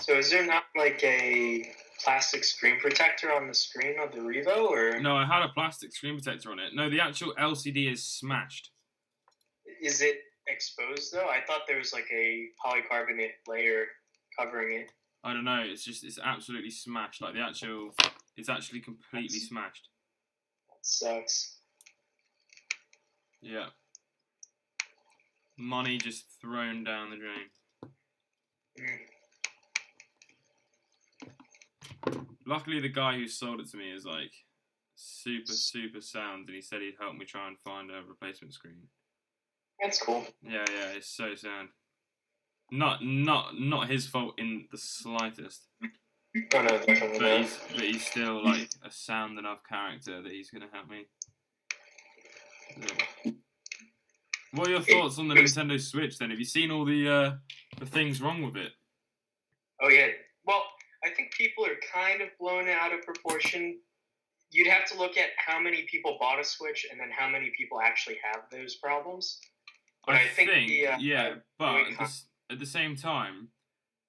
S2: So is there not like a plastic screen protector on the screen of the Revo, or
S1: No, I had a plastic screen protector on it. No, the actual LCD is smashed.
S2: is it exposed though? I thought there was like a polycarbonate layer covering it.
S1: I don't know. It's absolutely smashed. Like it's actually completely smashed.
S2: That sucks.
S1: Yeah. Money just thrown down the drain. Luckily, the guy who sold it to me is like super sound, and he said he'd help me try and find a replacement screen.
S2: That's cool.
S1: Yeah, it's so sound. Not his fault in the slightest.
S2: Oh, no, definitely
S1: But he's still like a sound enough character that he's gonna help me. Yeah. What are your thoughts on the Nintendo Switch then? Have you seen all the things wrong with it?
S2: Oh yeah. Well, I think people are kind of blown out of proportion. You'd have to look at how many people bought a Switch and then how many people actually have those problems. But I think
S1: but at the same time,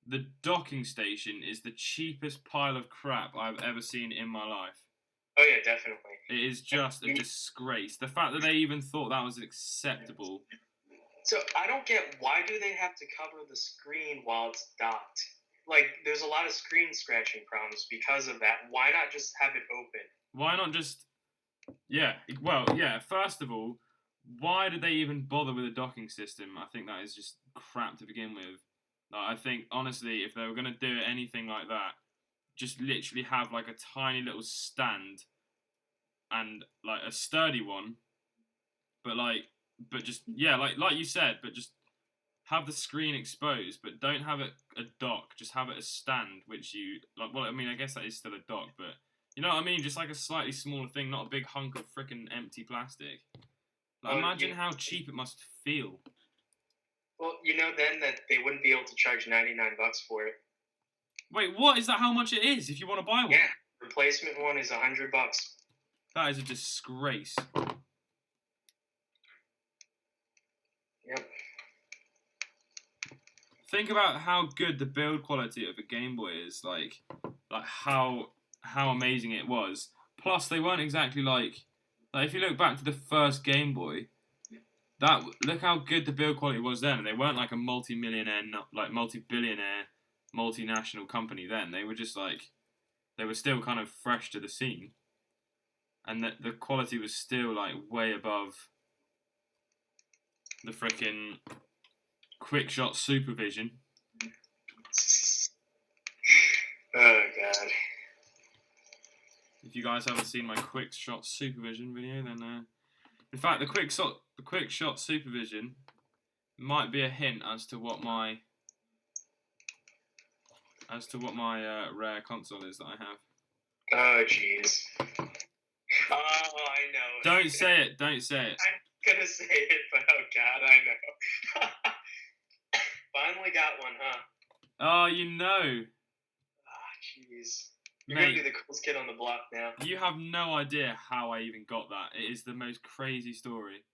S1: the docking station is the cheapest pile of crap I've ever seen in my life.
S2: Oh yeah, definitely.
S1: It is just a disgrace. The fact that they even thought that was acceptable.
S2: So I don't get, why do they have to cover the screen while it's docked? Like, there's a lot of screen scratching problems because of that. Why not just have it open?
S1: Why not just... Yeah, well, yeah, first of all, why did they even bother with a docking system? I think that is just crap to begin with. Like, I think, honestly, if they were going to do anything like that, just literally have, like, a tiny little stand and, like, a sturdy one, but just, yeah, like you said, but just have the screen exposed, but don't have it a dock. Just have it a stand, which you like. Well, I mean, I guess that is still a dock, but you know what I mean. Just like a slightly smaller thing, not a big hunk of freaking empty plastic. Like, imagine how cheap it must feel.
S2: Well, you know then that they wouldn't be able to charge $99 for it.
S1: Wait, what? Is that how much it is if you want to buy one?
S2: Yeah, replacement one is $100.
S1: That is a disgrace.
S2: Yep.
S1: Think about how good the build quality of a Game Boy is. Like how amazing it was. Plus, they weren't exactly like if you look back to the first Game Boy, look how good the build quality was then. They weren't like a multi-millionaire, like multi-billionaire, multinational company then. They were just like they were still kind of fresh to the scene, and the quality was still like way above the freaking quick shot supervision.
S2: Oh god.
S1: If you guys haven't seen my quick shot supervision video, then in fact the quick shot supervision might be a hint as to what my rare console is that I have.
S2: Oh jeez. Oh, I know.
S1: Don't say it. Don't say it.
S2: I'm gonna say it, but oh god, I know. Finally got one, huh?
S1: Oh, you know.
S2: Ah, jeez. You're gonna be the coolest kid on the block now.
S1: You have no idea how I even got that. It is the most crazy story.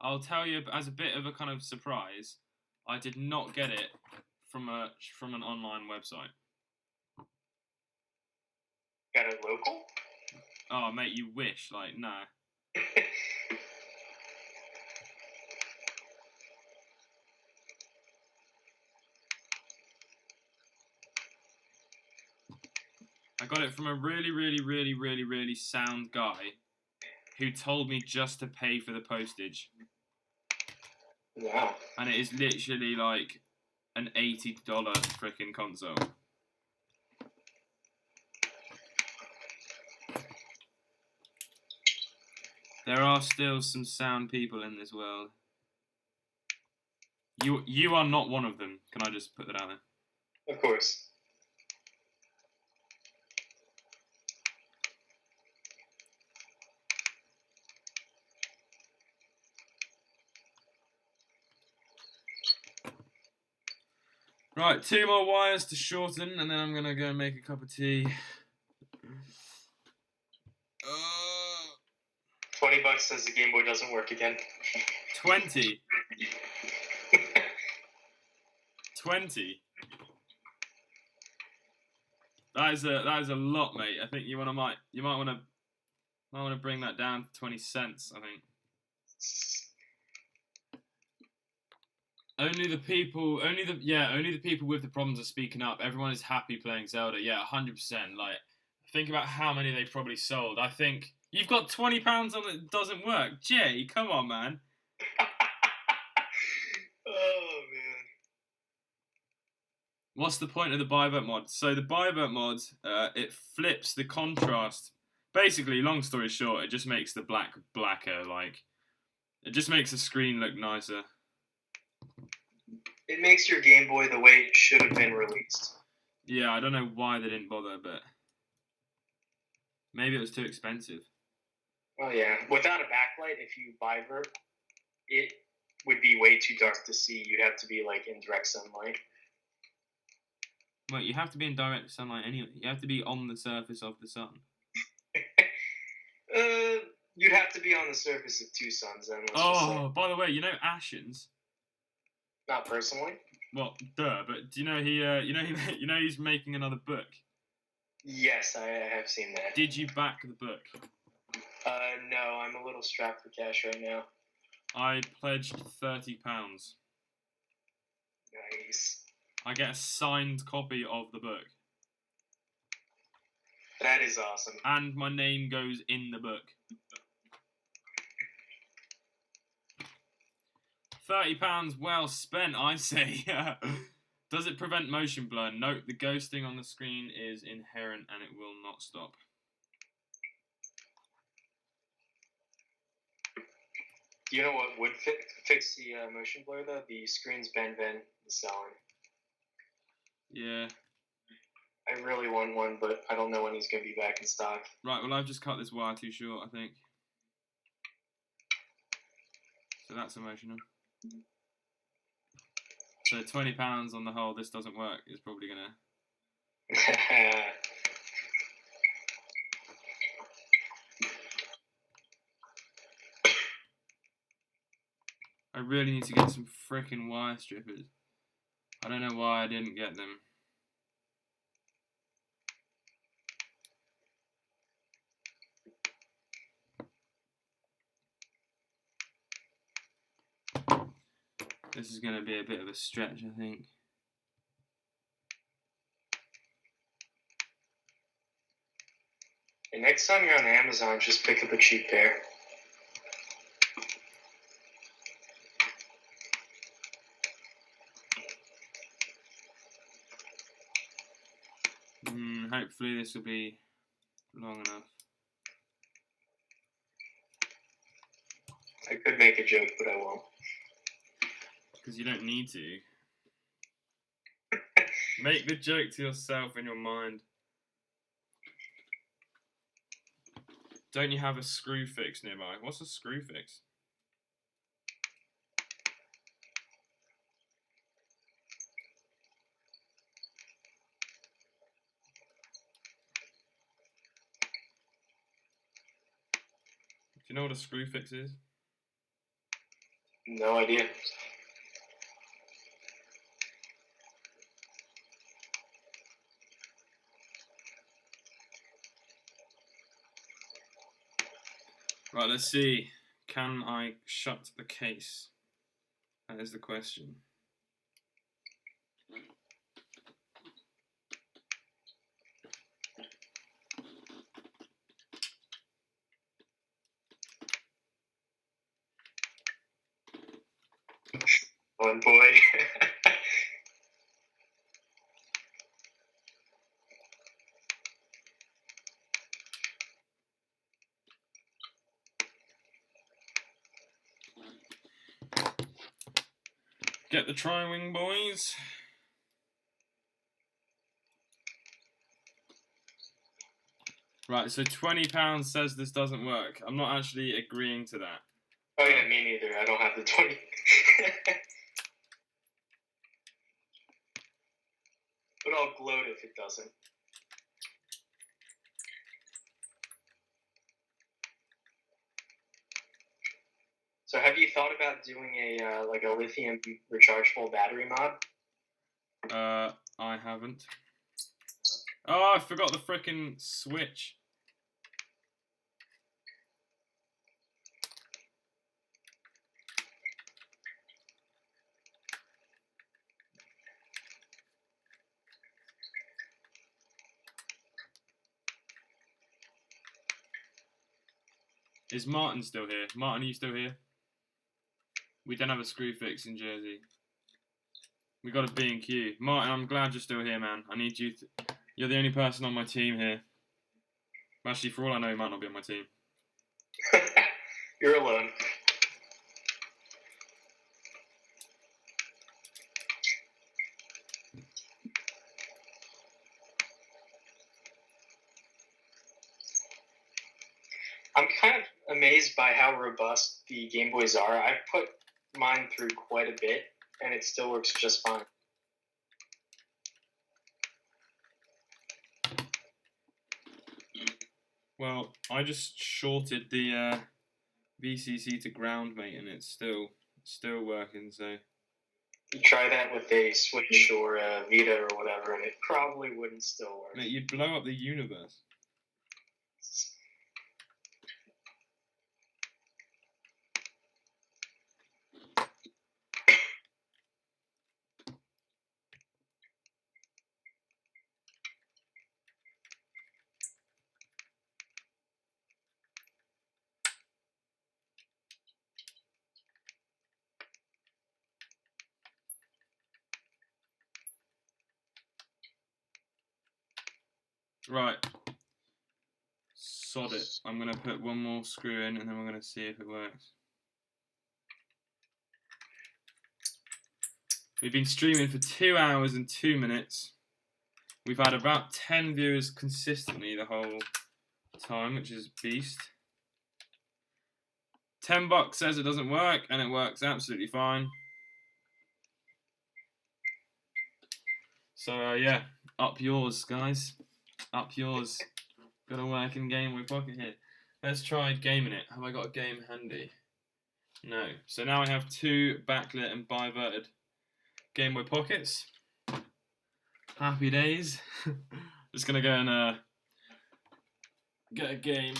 S1: I'll tell you as a bit of a kind of surprise, I did not get it from an online website.
S2: Got it local?
S1: Oh, mate, you wish. Like, nah. I got it from a really, really, really, really, really sound guy who told me just to pay for the postage.
S2: Wow.
S1: And it is literally like an $80 freaking console. There are still some sound people in this world. You are not one of them. Can I just put that out there?
S2: Of course.
S1: Right, 2 more wires to shorten, and then I'm gonna go and make a cup of tea.
S2: $20 says the Game Boy doesn't work again.
S1: 20. 20. That is a lot, mate. I think you might want to bring that down to 20 cents. I think. Only the people with the problems are speaking up. Everyone is happy playing Zelda. Yeah, 100%. Like, think about how many they probably sold. I think you've got £20 on it that doesn't work. Jay, come on, man.
S2: Oh man.
S1: What's the point of the Bivert mod? So the Bivert mod, it flips the contrast. Basically, long story short, it just makes the black blacker. Like, it just makes the screen look nicer.
S2: It makes your Game Boy the way it should have been released.
S1: Yeah, I don't know why they didn't bother, but maybe it was too expensive.
S2: Oh yeah, without a backlight, if you Bivert, it would be way too dark to see. You'd have to be like in direct sunlight.
S1: Well, you have to be in direct sunlight anyway. You have to be on the surface of the sun.
S2: You'd have to be on the surface of two suns then.
S1: Oh, by the way, you know Ashens?
S2: Not personally.
S1: Well, duh. But do you know he's making another book?
S2: Yes, I have seen that.
S1: Did you back the book?
S2: No, I'm a little strapped for cash right now.
S1: I pledged £30.
S2: Nice.
S1: I get a signed copy of the book.
S2: That is awesome.
S1: And my name goes in the book. £30 well spent, I say. Does it prevent motion blur? Note the ghosting on the screen is inherent and it will not stop.
S2: You know what would fix the motion blur though? The screen's Ben is selling.
S1: Yeah.
S2: I really want one, but I don't know when he's going to be back in stock.
S1: Right, well I've just cut this wire too short, I think. So that's emotional. So £20 on the whole, this doesn't work, is probably gonna... I really need to get some frickin' wire strippers. I don't know why I didn't get them. This is going to be a bit of a stretch, I think.
S2: And next time you're on Amazon, just pick up a cheap pair.
S1: Hopefully this will be long enough.
S2: I could make a joke, but I won't.
S1: Because you don't need to. Make the joke to yourself in your mind. Don't you have a screw fix nearby? What's a screw fix? Do you know what a screw fix is?
S2: No idea.
S1: Right, let's see. Can I shut the case? That is the question.
S2: one, boy.
S1: Get the tri-wing, boys. Right, so £20 says this doesn't work. I'm not actually agreeing to that.
S2: Oh yeah, me neither. I don't have the 20. But I'll gloat if it doesn't. So have you thought about doing a like a lithium rechargeable battery mod?
S1: I haven't. Oh, I forgot the frickin' switch. Is Martin still here? Martin, are you still here? We don't have a screw fix in Jersey. We got a B&Q. Martin, I'm glad you're still here, man. I need you to... You're the only person on my team here. Actually, for all I know, you might not be on my team.
S2: You're alone. I'm kind of amazed by how robust the Game Boys are. I've put mine through quite a bit, and it still works just fine.
S1: Well, I just shorted the VCC to ground, mate, and it's still working, so...
S2: You try that with a Switch or a Vita or whatever, and it probably wouldn't still work.
S1: Mate, you'd blow up the universe. Right. Sod it. I'm going to put one more screw in and then we're going to see if it works. We've been streaming for 2 hours and 2 minutes. We've had about 10 viewers consistently the whole time, which is beast. $10 says it doesn't work, and it works absolutely fine. So, yeah, up yours, guys. Up yours. Got a working Gameboy Pocket here. Let's try gaming it. Have I got a game handy? No. So now I have 2 backlit and biverted Gameboy Pockets. Happy days. Just gonna go and get a game.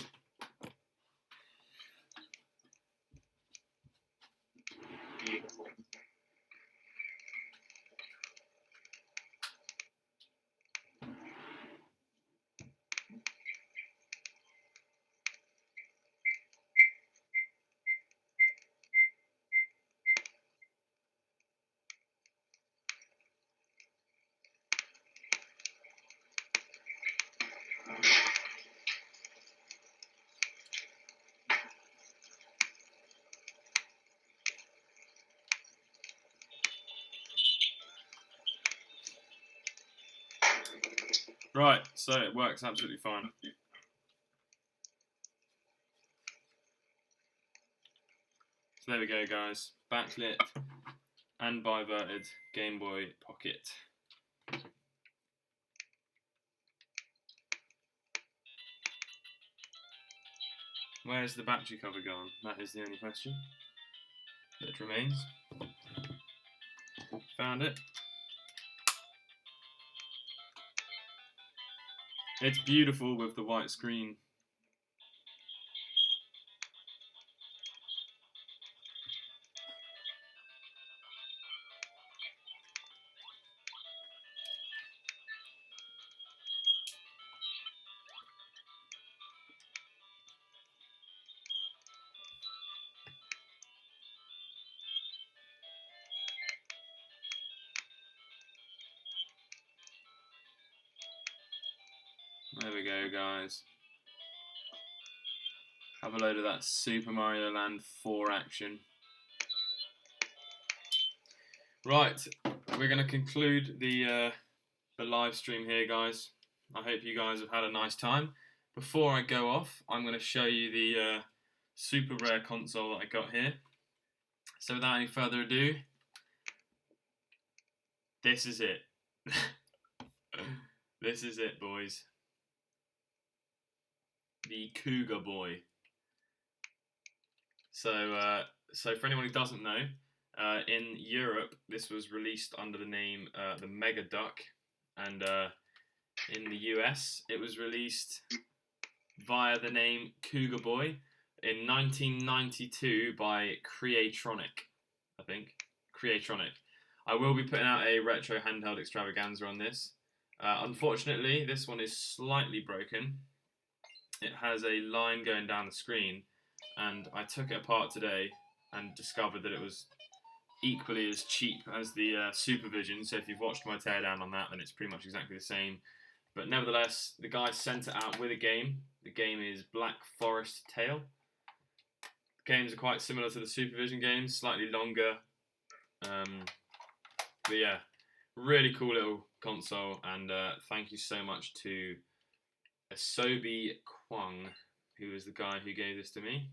S2: Beautiful.
S1: Right, so it works absolutely fine. So there we go, guys. Backlit and biverted Gameboy Pocket. Where's the battery cover gone? That is the only question that remains. Found it. It's beautiful with the white screen. There we go, guys. Have a load of that Super Mario Land 4 action. Right, we're going to conclude the live stream here, guys. I hope you guys have had a nice time. Before I go off, I'm going to show you the super rare console that I got here. So without any further ado, this is it. This is it, boys. The Cougar Boy. So for anyone who doesn't know, in Europe, this was released under the name the Mega Duck, and in the US, it was released via the name Cougar Boy in 1992 by Creatronic, I think. Creatronic. I will be putting out a retro handheld extravaganza on this. Unfortunately, this one is slightly broken. It has a line going down the screen, and I took it apart today and discovered that it was equally as cheap as the Supervision. So if you've watched my teardown on that, then it's pretty much exactly the same. But nevertheless, the guy sent it out with a game. The game is Black Forest Tale. The games are quite similar to the Supervision games, slightly longer. But yeah, really cool little console, and thank you so much to Asobi Kwang, who is the guy who gave this to me.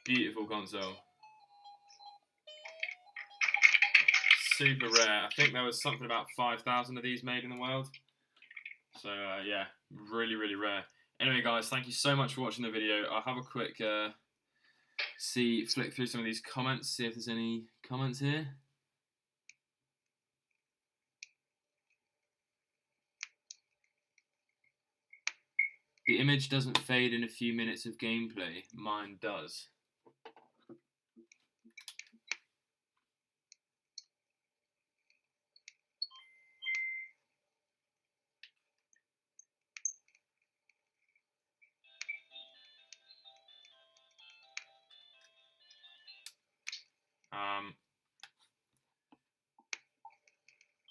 S1: Beautiful console. Super rare. I think there was something about 5,000 of these made in the world. So yeah, really, really rare. Anyway, guys, thank you so much for watching the video. I'll have a quick flick through some of these comments, see if there's any comments here. The image doesn't fade in a few minutes of gameplay. Mine does.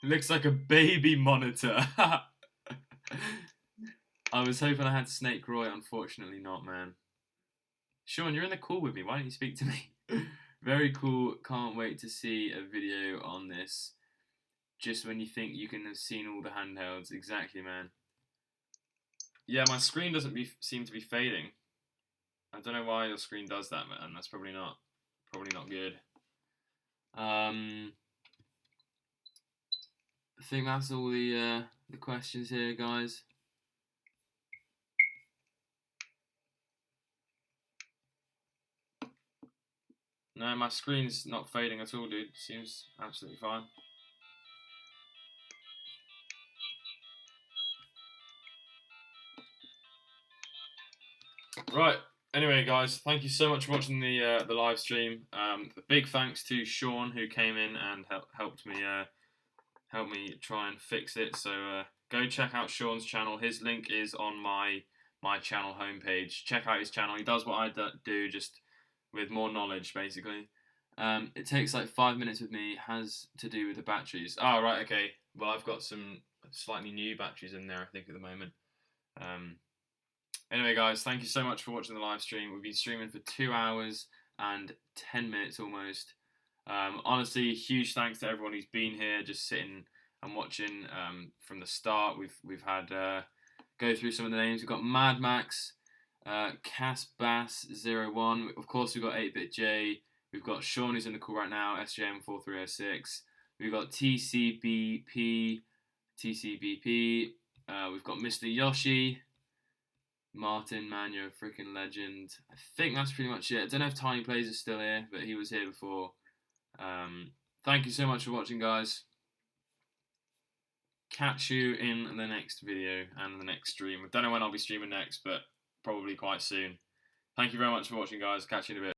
S1: Looks like a baby monitor. I was hoping I had Snake Roy, unfortunately not, man. Sean, you're in the call with me. Why don't you speak to me? Very cool. Can't wait to see a video on this. Just when you think you can have seen all the handhelds. Exactly, man. Yeah, my screen doesn't seem to be fading. I don't know why your screen does that, man. That's probably not good. I think that's all the questions here, guys. No, my screen's not fading at all, dude. Seems absolutely fine. Right. Anyway, guys, thank you so much for watching the live stream. A big thanks to Sean, who came in and helped me try and fix it. So go check out Sean's channel. His link is on my channel homepage. Check out his channel. He does what I do, just with more knowledge, basically. It takes like 5 minutes with me. Has to do with the batteries. Oh, right, okay. Well, I've got some slightly new batteries in there, I think, at the moment. Anyway, guys, thank you so much for watching the live stream. We've been streaming for 2 hours and 10 minutes almost. Honestly, huge thanks to everyone who's been here, just sitting and watching from the start. We've had go through some of the names. We've got Mad Max, Cass Bass 01. Of course, we've got 8-Bit J. We've got Sean, who's in the call right now, SJM4306. We've got TCBP. We've got Mr. Yoshi. Martin, man, you're a freaking legend. I think that's pretty much it. I don't know if Tiny Plays is still here, but he was here before. Thank you so much for watching, guys. Catch you in the next video and the next stream. I don't know when I'll be streaming next, but probably quite soon. Thank you very much for watching, guys. Catch you in a bit.